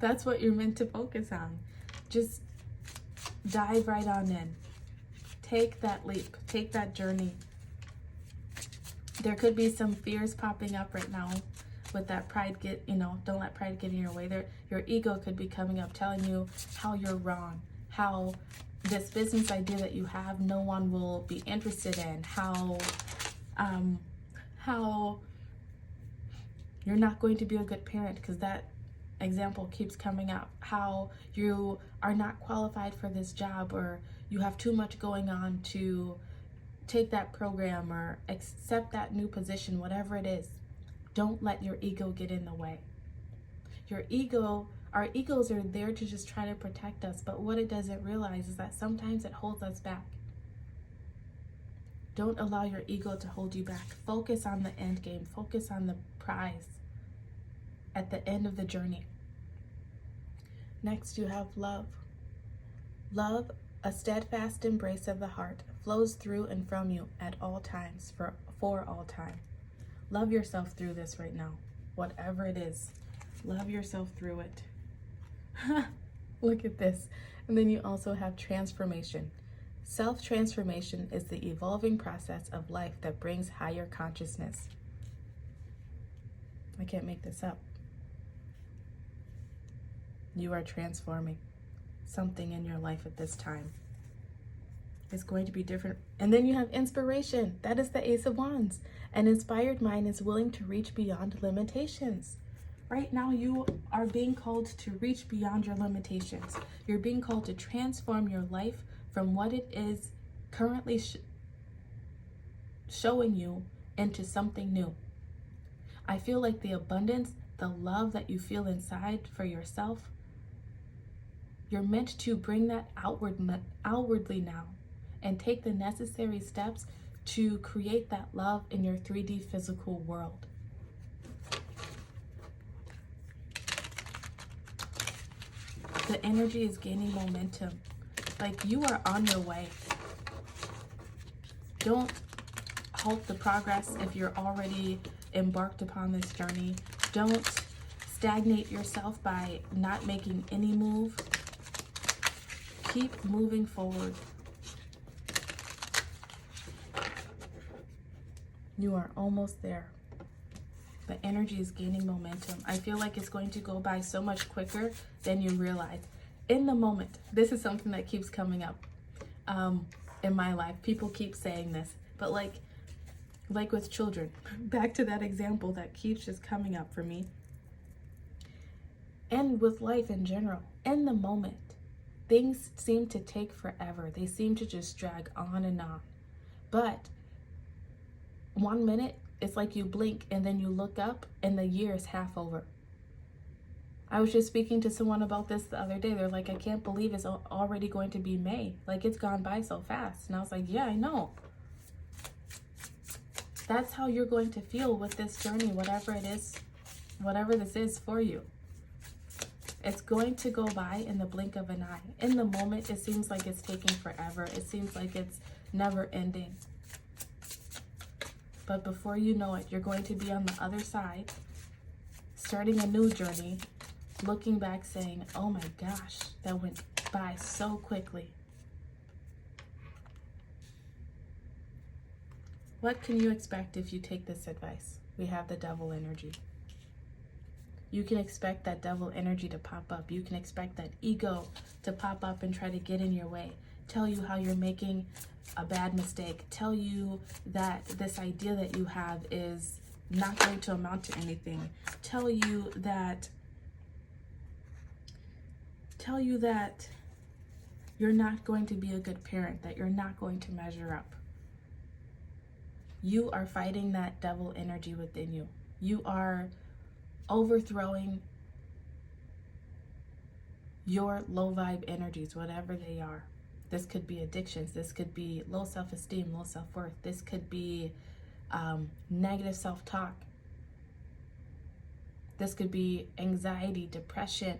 That's what you're meant to focus on. Just dive right on in. Take that leap. Take that journey. There could be some fears popping up right now with that pride don't let pride get in your way. Your ego could be coming up telling you how you're wrong, how this business idea that you have no one will be interested in, how you're not going to be a good parent because that example keeps coming up, how you are not qualified for this job, or you have too much going on to take that program or accept that new position, whatever it is. Don't let your ego get in the way. Our egos are there to just try to protect us, but what it doesn't realize is that sometimes it holds us back. Don't allow your ego to hold you back. Focus on the end game. Focus on the prize at the end of the journey. Next, you have love. Love, a steadfast embrace of the heart, flows through and from you at all times, for all time. Love yourself through this right now. Whatever it is, love yourself through it. Look at this. And then you also have transformation. Self-transformation is the evolving process of life that brings higher consciousness. I can't make this up. You are transforming something in your life at this time. It's going to be different. And then you have inspiration. That is the Ace of Wands. An inspired mind is willing to reach beyond limitations. Right now, you are being called to reach beyond your limitations. You're being called to transform your life from what it is currently showing you into something new. I feel like the abundance, the love that you feel inside for yourself, you're meant to bring that outwardly now and take the necessary steps to create that love in your 3D physical world. The energy is gaining momentum. Like, you are on your way. Don't halt the progress if you're already embarked upon this journey. Don't stagnate yourself by not making any move. Keep moving forward. You are almost there. The energy is gaining momentum. I feel like it's going to go by so much quicker than you realize. In the moment, this is something that keeps coming up in my life. People keep saying this, but like with children, back to that example that keeps just coming up for me. And with life in general, in the moment, things seem to take forever. They seem to just drag on and on. But 1 minute, it's like you blink and then you look up and the year is half over. I was just speaking to someone about this the other day. They're like, I can't believe it's already going to be May. Like, it's gone by so fast. And I was like, yeah, I know. That's how you're going to feel with this journey, whatever it is, whatever this is for you. It's going to go by in the blink of an eye. In the moment, it seems like it's taking forever. It seems like it's never ending. But before you know it, you're going to be on the other side, starting a new journey, looking back saying, oh my gosh, that went by so quickly. What can you expect if you take this advice? We have the devil energy. You can expect that devil energy to pop up. You can expect that ego to pop up and try to get in your way. Tell you how you're making a bad mistake. Tell you that this idea that you have is not going to amount to anything. Tell you that you're not going to be a good parent, that you're not going to measure up. You are fighting that devil energy within you. You are overthrowing your low vibe energies, whatever they are. This could be addictions. This could be low self-esteem, low self-worth. This could be negative self-talk. This could be anxiety, depression.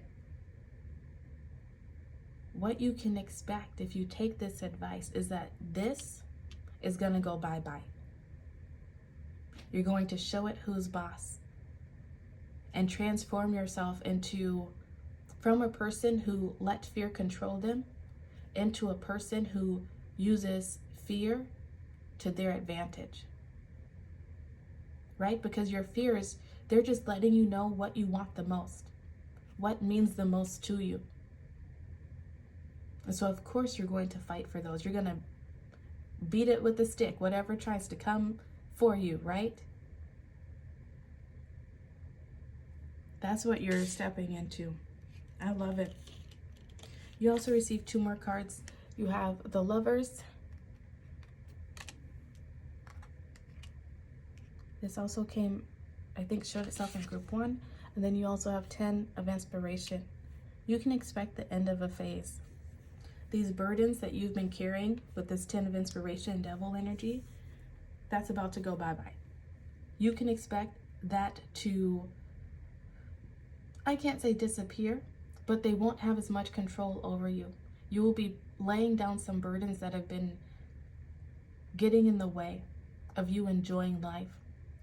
What you can expect if you take this advice is that this is going to go bye-bye. You're going to show it who's boss and transform yourself from a person who let fear control them into a person who uses fear to their advantage. Right? Because your fears, they're just letting you know what you want the most, what means the most to you. And so of course you're going to fight for those. You're going to beat it with a stick, whatever tries to come for you, right? That's what you're stepping into. I love it. You also receive 2 more cards. You have the Lovers. This also came, I think, showed itself in group 1. And then you also have 10 of Inspiration. You can expect the end of a phase. These burdens that you've been carrying with this 10 of Inspiration, devil energy, that's about to go bye-bye. You can expect that to, I can't say disappear, but they won't have as much control over you. You will be laying down some burdens that have been getting in the way of you enjoying life,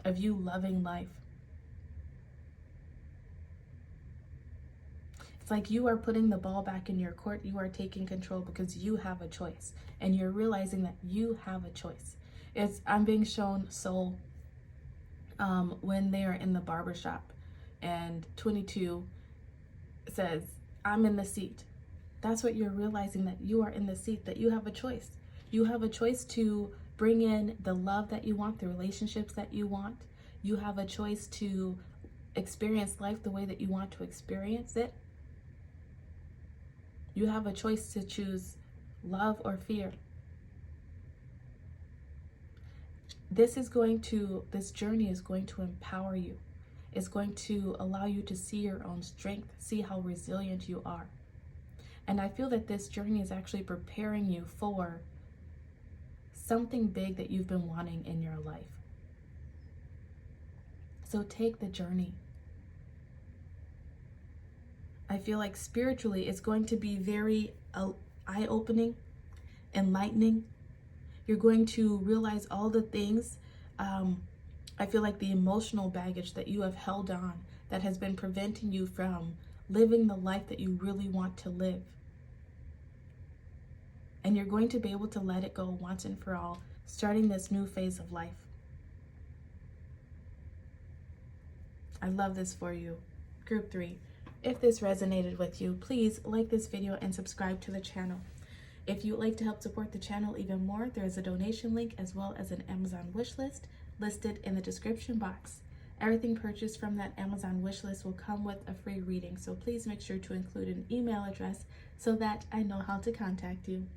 of you loving life. It's like you are putting the ball back in your court. You are taking control because you have a choice, and you're realizing that you have a choice. I'm being shown Soul when they are in the barbershop and 22 says, I'm in the seat. That's what you're realizing, that you are in the seat, that you have a choice. You have a choice to bring in the love that you want, the relationships that you want. You have a choice to experience life the way that you want to experience it. You have a choice to choose love or fear. This journey is going to empower you. It's going to allow you to see your own strength, see how resilient you are. And I feel that this journey is actually preparing you for something big that you've been wanting in your life. So take the journey. I feel like spiritually it's going to be very eye-opening, enlightening. You're going to realize all the things, I feel like the emotional baggage that you have held on that has been preventing you from living the life that you really want to live. And you're going to be able to let it go once and for all, starting this new phase of life. I love this for you. Group 3. If this resonated with you, please like this video and subscribe to the channel. If you'd like to help support the channel even more, there is a donation link as well as an Amazon wish list listed in the description box. Everything purchased from that Amazon wish list will come with a free reading, so please make sure to include an email address so that I know how to contact you.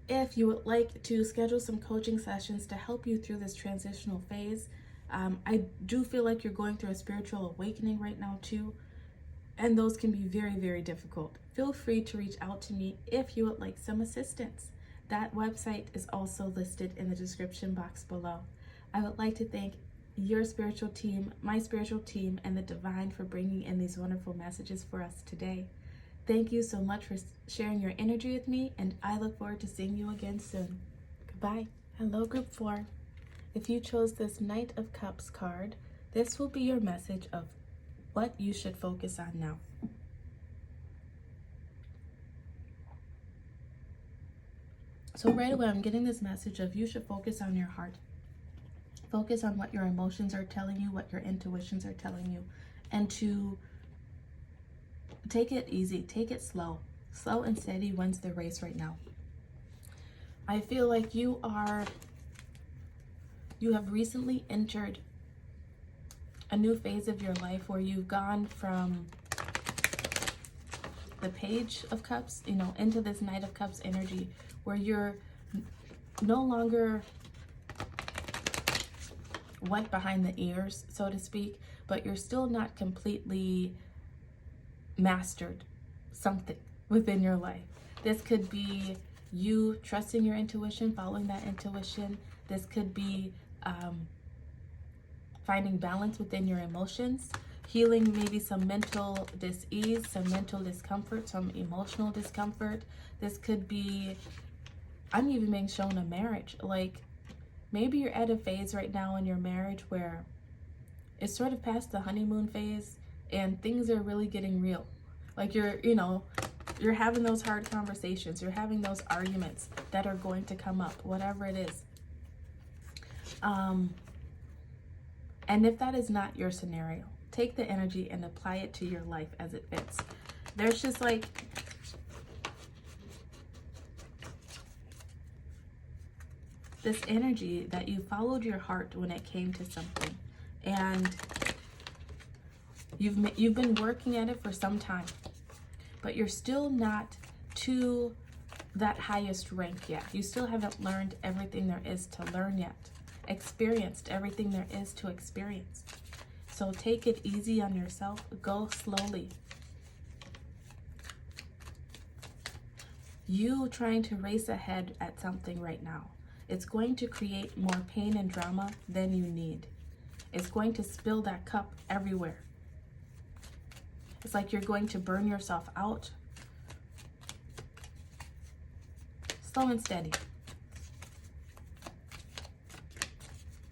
If you would like to schedule some coaching sessions to help you through this transitional phase, I do feel like you're going through a spiritual awakening right now too, and those can be very, very difficult. Feel free to reach out to me if you would like some assistance. That website is also listed in the description box below. I would like to thank your spiritual team, my spiritual team, and the divine for bringing in these wonderful messages for us today. Thank you so much for sharing your energy with me, and I look forward to seeing you again soon. Goodbye. Hello, Group 4. If you chose this Knight of Cups card, this will be your message of what you should focus on now. So right away, I'm getting this message of you should focus on your heart. Focus on what your emotions are telling you, what your intuitions are telling you, and to take it easy, take it slow. Slow and steady wins the race right now. I feel like you have recently entered a new phase of your life where you've gone from the Page of Cups, into this Knight of Cups energy, where you're no longer wet behind the ears, so to speak, but you're still not completely mastered something within your life. This could be you trusting your intuition, following that intuition. This could be finding balance within your emotions, healing maybe some mental dis-ease, some mental discomfort, some emotional discomfort. This could be, I'm even being shown a marriage. Like maybe you're at a phase right now in your marriage where it's sort of past the honeymoon phase and things are really getting real. Like you're having those hard conversations, you're having those arguments that are going to come up, whatever it is. And if that is not your scenario, take the energy and apply it to your life as it fits. There's just like this energy that you followed your heart when it came to something, and you've been working at it for some time, but you're still not to that highest rank yet. You still haven't learned everything there is to learn yet, experienced everything there is to experience. So take it easy on yourself, go slowly. You trying to race ahead at something right now, it's going to create more pain and drama than you need. It's going to spill that cup everywhere. It's like you're going to burn yourself out. Slow and steady.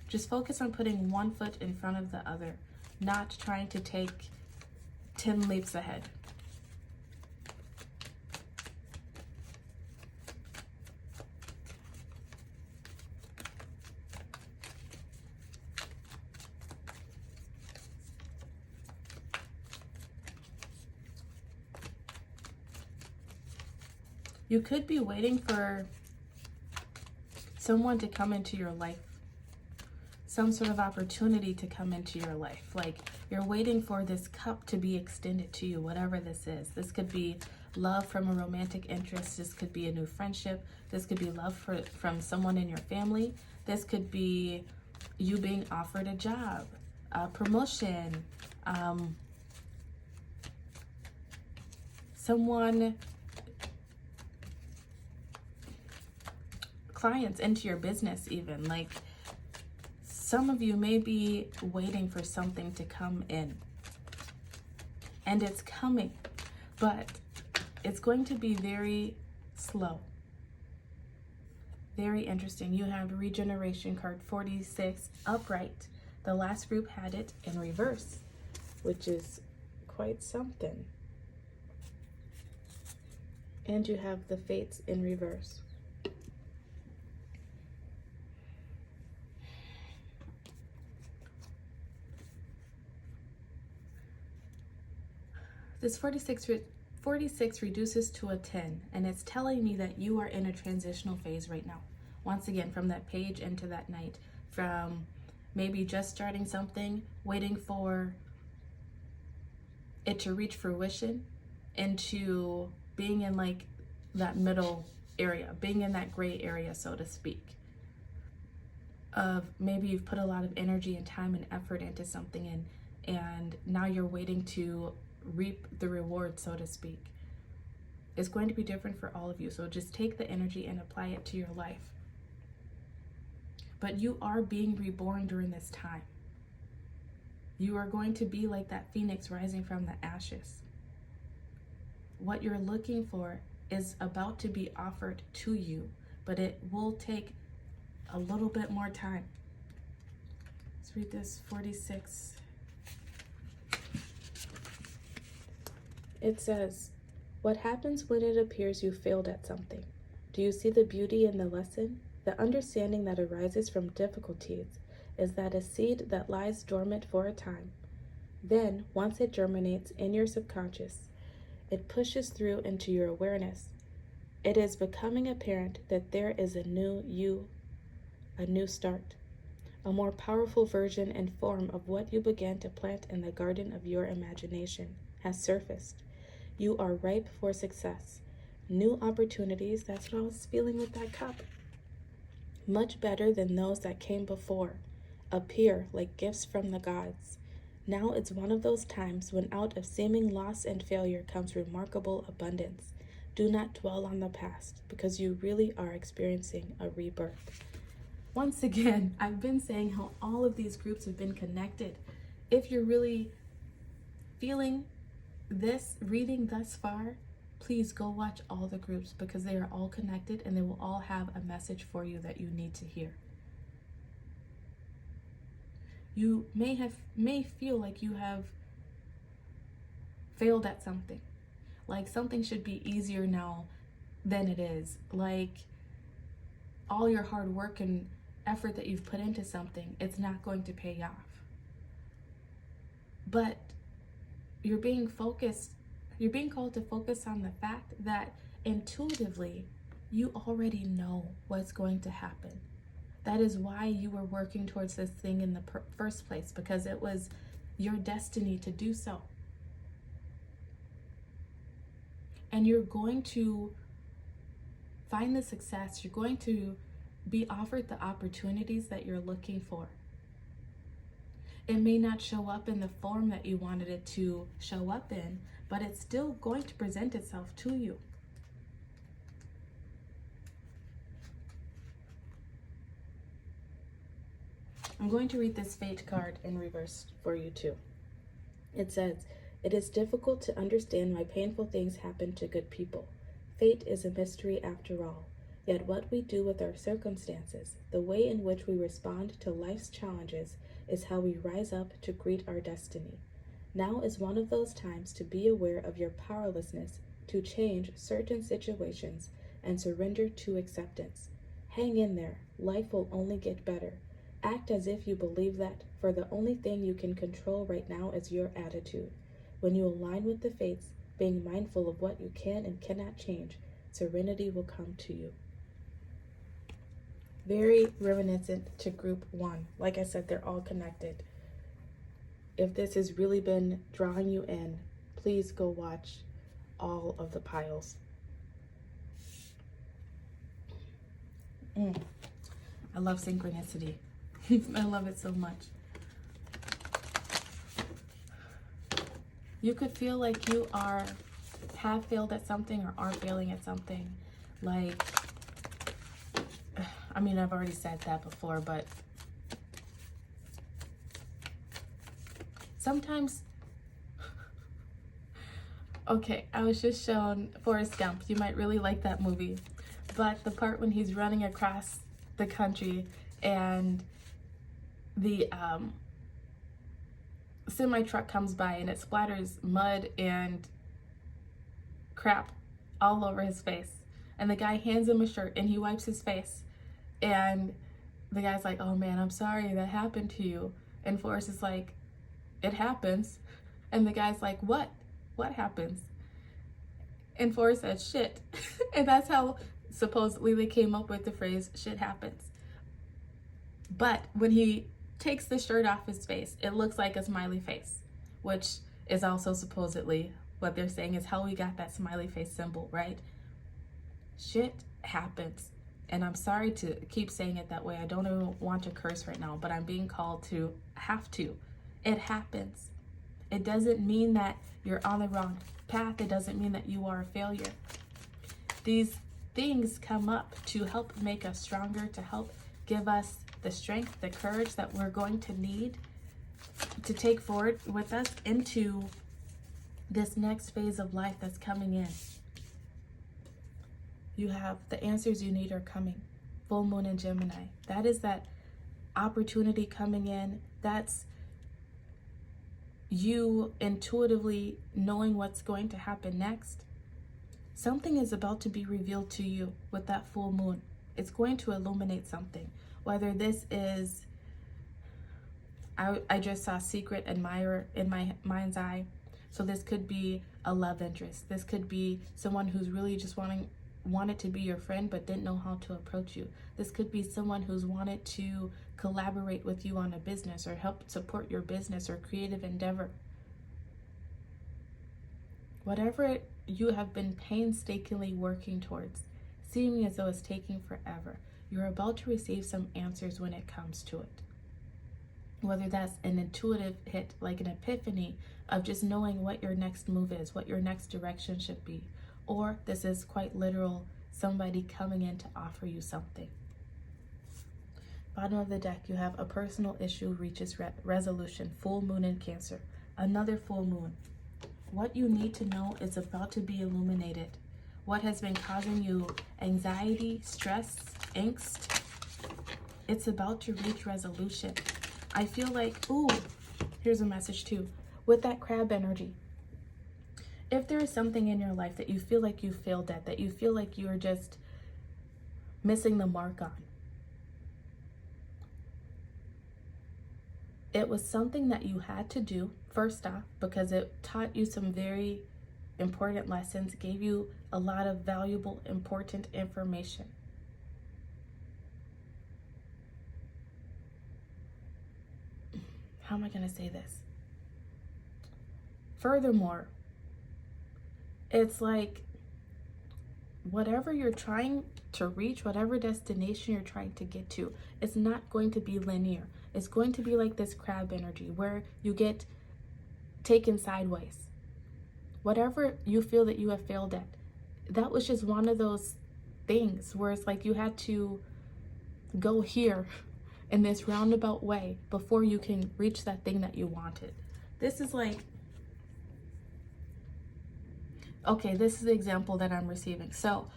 Just focus on putting one foot in front of the other, not trying to take 10 leaps ahead. You could be waiting for someone to come into your life, some sort of opportunity to come into your life. Like you're waiting for this cup to be extended to you, whatever this is. This could be love from a romantic interest. This could be a new friendship. This could be love from someone in your family. This could be you being offered a job, a promotion, clients into your business even. Like some of you may be waiting for something to come in, and it's coming, but it's going to be very slow. Very interesting. You have regeneration card 46 upright. The last group had it in reverse, which is quite something. And you have the fates in reverse. This 46 reduces to a 10, and it's telling me that you are in a transitional phase right now. Once again, from that page into that night, from maybe just starting something, waiting for it to reach fruition, into being in like that middle area, being in that gray area, so to speak. Of maybe you've put a lot of energy and time and effort into something, and now you're waiting to reap the reward, so to speak. It's going to be different for all of you, so just take the energy and apply it to your life. But you are being reborn during this time. You are going to be like that phoenix rising from the ashes. What you're looking for is about to be offered to you, but it will take a little bit more time. Let's read this 46. It says, what happens when it appears you failed at something? Do you see the beauty in the lesson? The understanding that arises from difficulties is that a seed that lies dormant for a time, then, once it germinates in your subconscious, it pushes through into your awareness. It is becoming apparent that there is a new you, a new start, a more powerful version and form of what you began to plant in the garden of your imagination has surfaced. You are ripe for success. New opportunities, that's what I was feeling with that cup. Much better than those that came before, appear like gifts from the gods. Now it's one of those times when out of seeming loss and failure comes remarkable abundance. Do not dwell on the past, because you really are experiencing a rebirth. Once again, I've been saying how all of these groups have been connected. If you're really feeling this reading thus far, please go watch all the groups, because they are all connected and they will all have a message for you that you need to hear. You may feel like you have failed at something, like something should be easier now than it is, like all your hard work and effort that you've put into something, it's not going to pay off. But you're being called to focus on the fact that intuitively you already know what's going to happen. That is why you were working towards this thing in the first place, because it was your destiny to do so. And you're going to find the success, you're going to be offered the opportunities that you're looking for. It may not show up in the form that you wanted it to show up in, but it's still going to present itself to you. I'm going to read this fate card in reverse for you too. It says, it is difficult to understand why painful things happen to good people. Fate is a mystery after all. Yet what we do with our circumstances, the way in which we respond to life's challenges, is how we rise up to greet our destiny. Now is one of those times to be aware of your powerlessness to change certain situations and surrender to acceptance. Hang in there. Life will only get better. Act as if you believe that, for the only thing you can control right now is your attitude. When you align with the fates, being mindful of what you can and cannot change, serenity will come to you. Very reminiscent to group 1. Like I said, they're all connected. If this has really been drawing you in, please go watch all of the piles. I love synchronicity. I love it so much. You could feel like you have failed at something or are failing at something. Like, I mean, I've already said that before, but sometimes, okay, I was just shown Forrest Gump. You might really like that movie. But the part when he's running across the country and the semi truck comes by and it splatters mud and crap all over his face. And the guy hands him a shirt and he wipes his face. And the guy's like, "Oh man, I'm sorry that happened to you." And Forrest is like, "It happens." And the guy's like, "What? What happens?" And Forrest says, "Shit." And that's how supposedly they came up with the phrase, "shit happens." But when he takes the shirt off his face, it looks like a smiley face, which is also supposedly what they're saying is how we got that smiley face symbol, right? Shit happens. And I'm sorry to keep saying it that way. I don't even want to curse right now, but I'm being called to have to. It happens. It doesn't mean that you're on the wrong path. It doesn't mean that you are a failure. These things come up to help make us stronger, to help give us the strength, the courage that we're going to need to take forward with us into this next phase of life that's coming in. You have the answers you need are coming. Full moon in Gemini. That is that opportunity coming in. That's you intuitively knowing what's going to happen next. Something is about to be revealed to you with that full moon. It's going to illuminate something. Whether this is, I just saw secret admirer in my mind's eye. So this could be a love interest. This could be someone who's really just wanted to be your friend but didn't know how to approach you. This could be someone who's wanted to collaborate with you on a business or help support your business or creative endeavor. Whatever you have been painstakingly working towards, seeming as though it's taking forever, you're about to receive some answers when it comes to it. Whether that's an intuitive hit, like an epiphany of just knowing what your next move is, what your next direction should be, or this is quite literal, somebody coming in to offer you something. Bottom of the deck, you have a personal issue reaches resolution, full moon in Cancer, another full moon. What you need to know is about to be illuminated. What has been causing you anxiety, stress, angst, it's about to reach resolution. I feel like, ooh, here's a message too, with that crab energy. If there is something in your life that you feel like you failed at, that you feel like you're just missing the mark on, it was something that you had to do, first off, because it taught you some very important lessons, gave you a lot of valuable, important information. How am I going to say this? Furthermore, it's like whatever you're trying to reach, whatever destination you're trying to get to, it's not going to be linear. It's going to be like this crab energy where you get taken sideways. Whatever you feel that you have failed at, that was just one of those things where it's like you had to go here in this roundabout way before you can reach that thing that you wanted. This is like, okay, this is the example that I'm receiving. So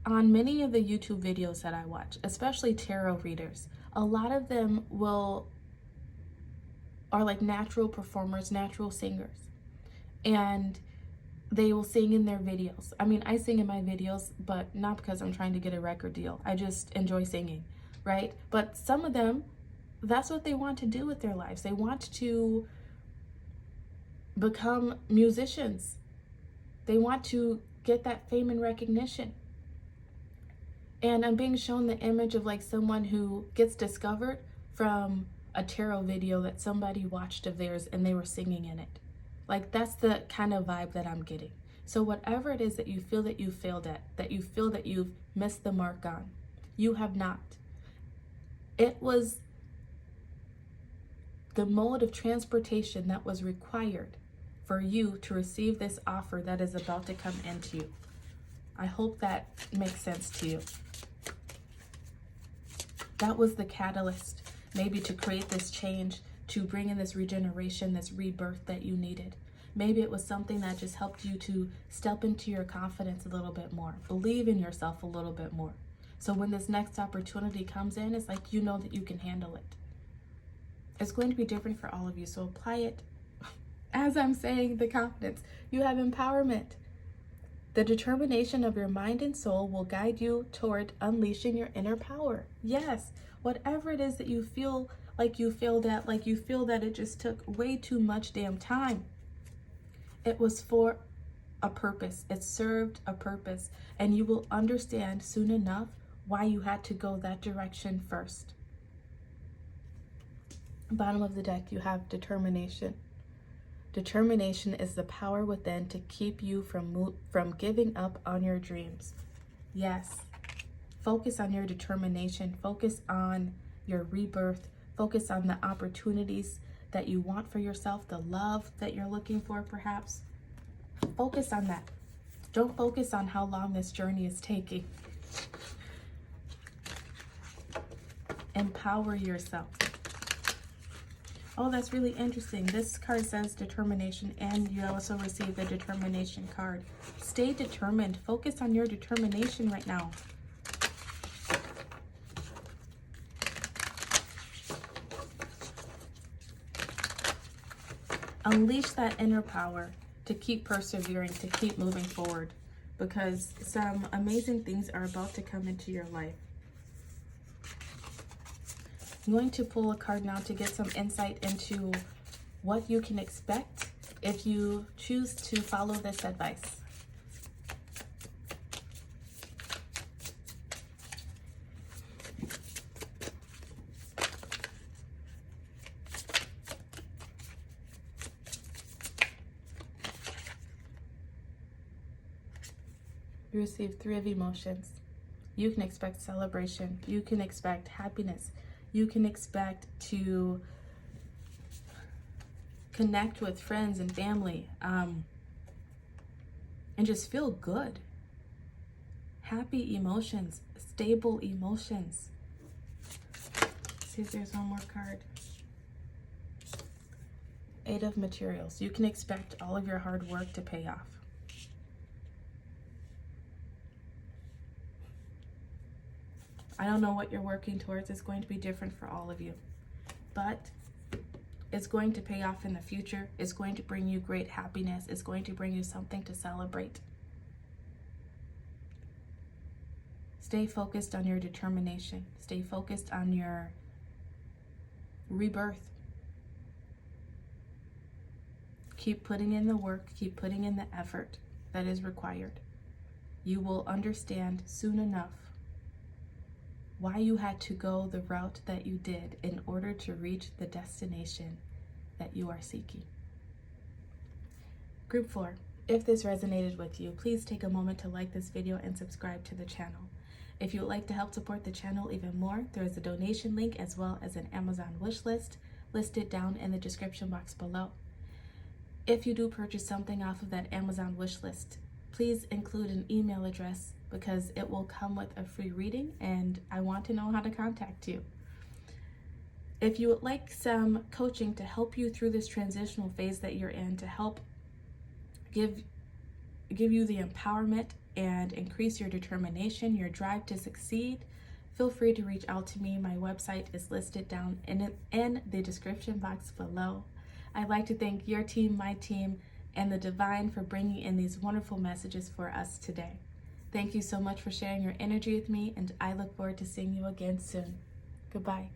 on many of the YouTube videos that I watch, especially tarot readers, a lot of them will are like natural performers, natural singers. And they will sing in their videos. I mean, I sing in my videos, but not because I'm trying to get a record deal. I just enjoy singing, right? But some of them, that's what they want to do with their lives. They want to become musicians. They want to get that fame and recognition. And I'm being shown the image of like someone who gets discovered from a tarot video that somebody watched of theirs and they were singing in it. Like, that's the kind of vibe that I'm getting. So whatever it is that you feel that you failed at, that you feel that you've missed the mark on, you have not. It was the mode of transportation that was required for you to receive this offer that is about to come into you. I hope that makes sense to you. That was the catalyst, maybe to create this change, to bring in this regeneration, this rebirth that you needed. Maybe it was something that just helped you to step into your confidence a little bit more, believe in yourself a little bit more. So when this next opportunity comes in, it's like you know that you can handle it. It's going to be different for all of you, so apply it. As I'm saying, the confidence. You have empowerment. The determination of your mind and soul will guide you toward unleashing your inner power. Yes, whatever it is that you feel like you failed at, like you feel that it just took way too much damn time. It was for a purpose. It served a purpose. And you will understand soon enough why you had to go that direction first. Bottom of the deck, you have determination. Determination is the power within to keep you from giving up on your dreams. Yes. Focus on your determination. Focus on your rebirth. Focus on the opportunities that you want for yourself, the love that you're looking for perhaps. Focus on that. Don't focus on how long this journey is taking. Empower yourself. Oh, that's really interesting. This card says determination, and you also receive the determination card. Stay determined. Focus on your determination right now. Unleash that inner power to keep persevering, to keep moving forward, because some amazing things are about to come into your life. I'm going to pull a card now to get some insight into what you can expect if you choose to follow this advice. You receive 3 of emotions. You can expect celebration. You can expect happiness. You can expect to connect with friends and family, and just feel good. Happy emotions, stable emotions. Let's see if there's one more card. 8 of materials. You can expect all of your hard work to pay off. I don't know what you're working towards. It's going to be different for all of you. But it's going to pay off in the future. It's going to bring you great happiness. It's going to bring you something to celebrate. Stay focused on your determination. Stay focused on your rebirth. Keep putting in the work. Keep putting in the effort that is required. You will understand soon enough why you had to go the route that you did in order to reach the destination that you are seeking. Group 4, if this resonated with you, please take a moment to like this video and subscribe to the channel. If you would like to help support the channel even more, there is a donation link as well as an Amazon wish list listed down in the description box below. If you do purchase something off of that Amazon wish list, please include an email address because it will come with a free reading and I want to know how to contact you. If you would like some coaching to help you through this transitional phase that you're in, to help give you the empowerment and increase your determination, your drive to succeed, feel free to reach out to me. My website is listed down in the description box below. I'd like to thank your team, my team, and the divine for bringing in these wonderful messages for us today. Thank you so much for sharing your energy with me, and I look forward to seeing you again soon. Goodbye.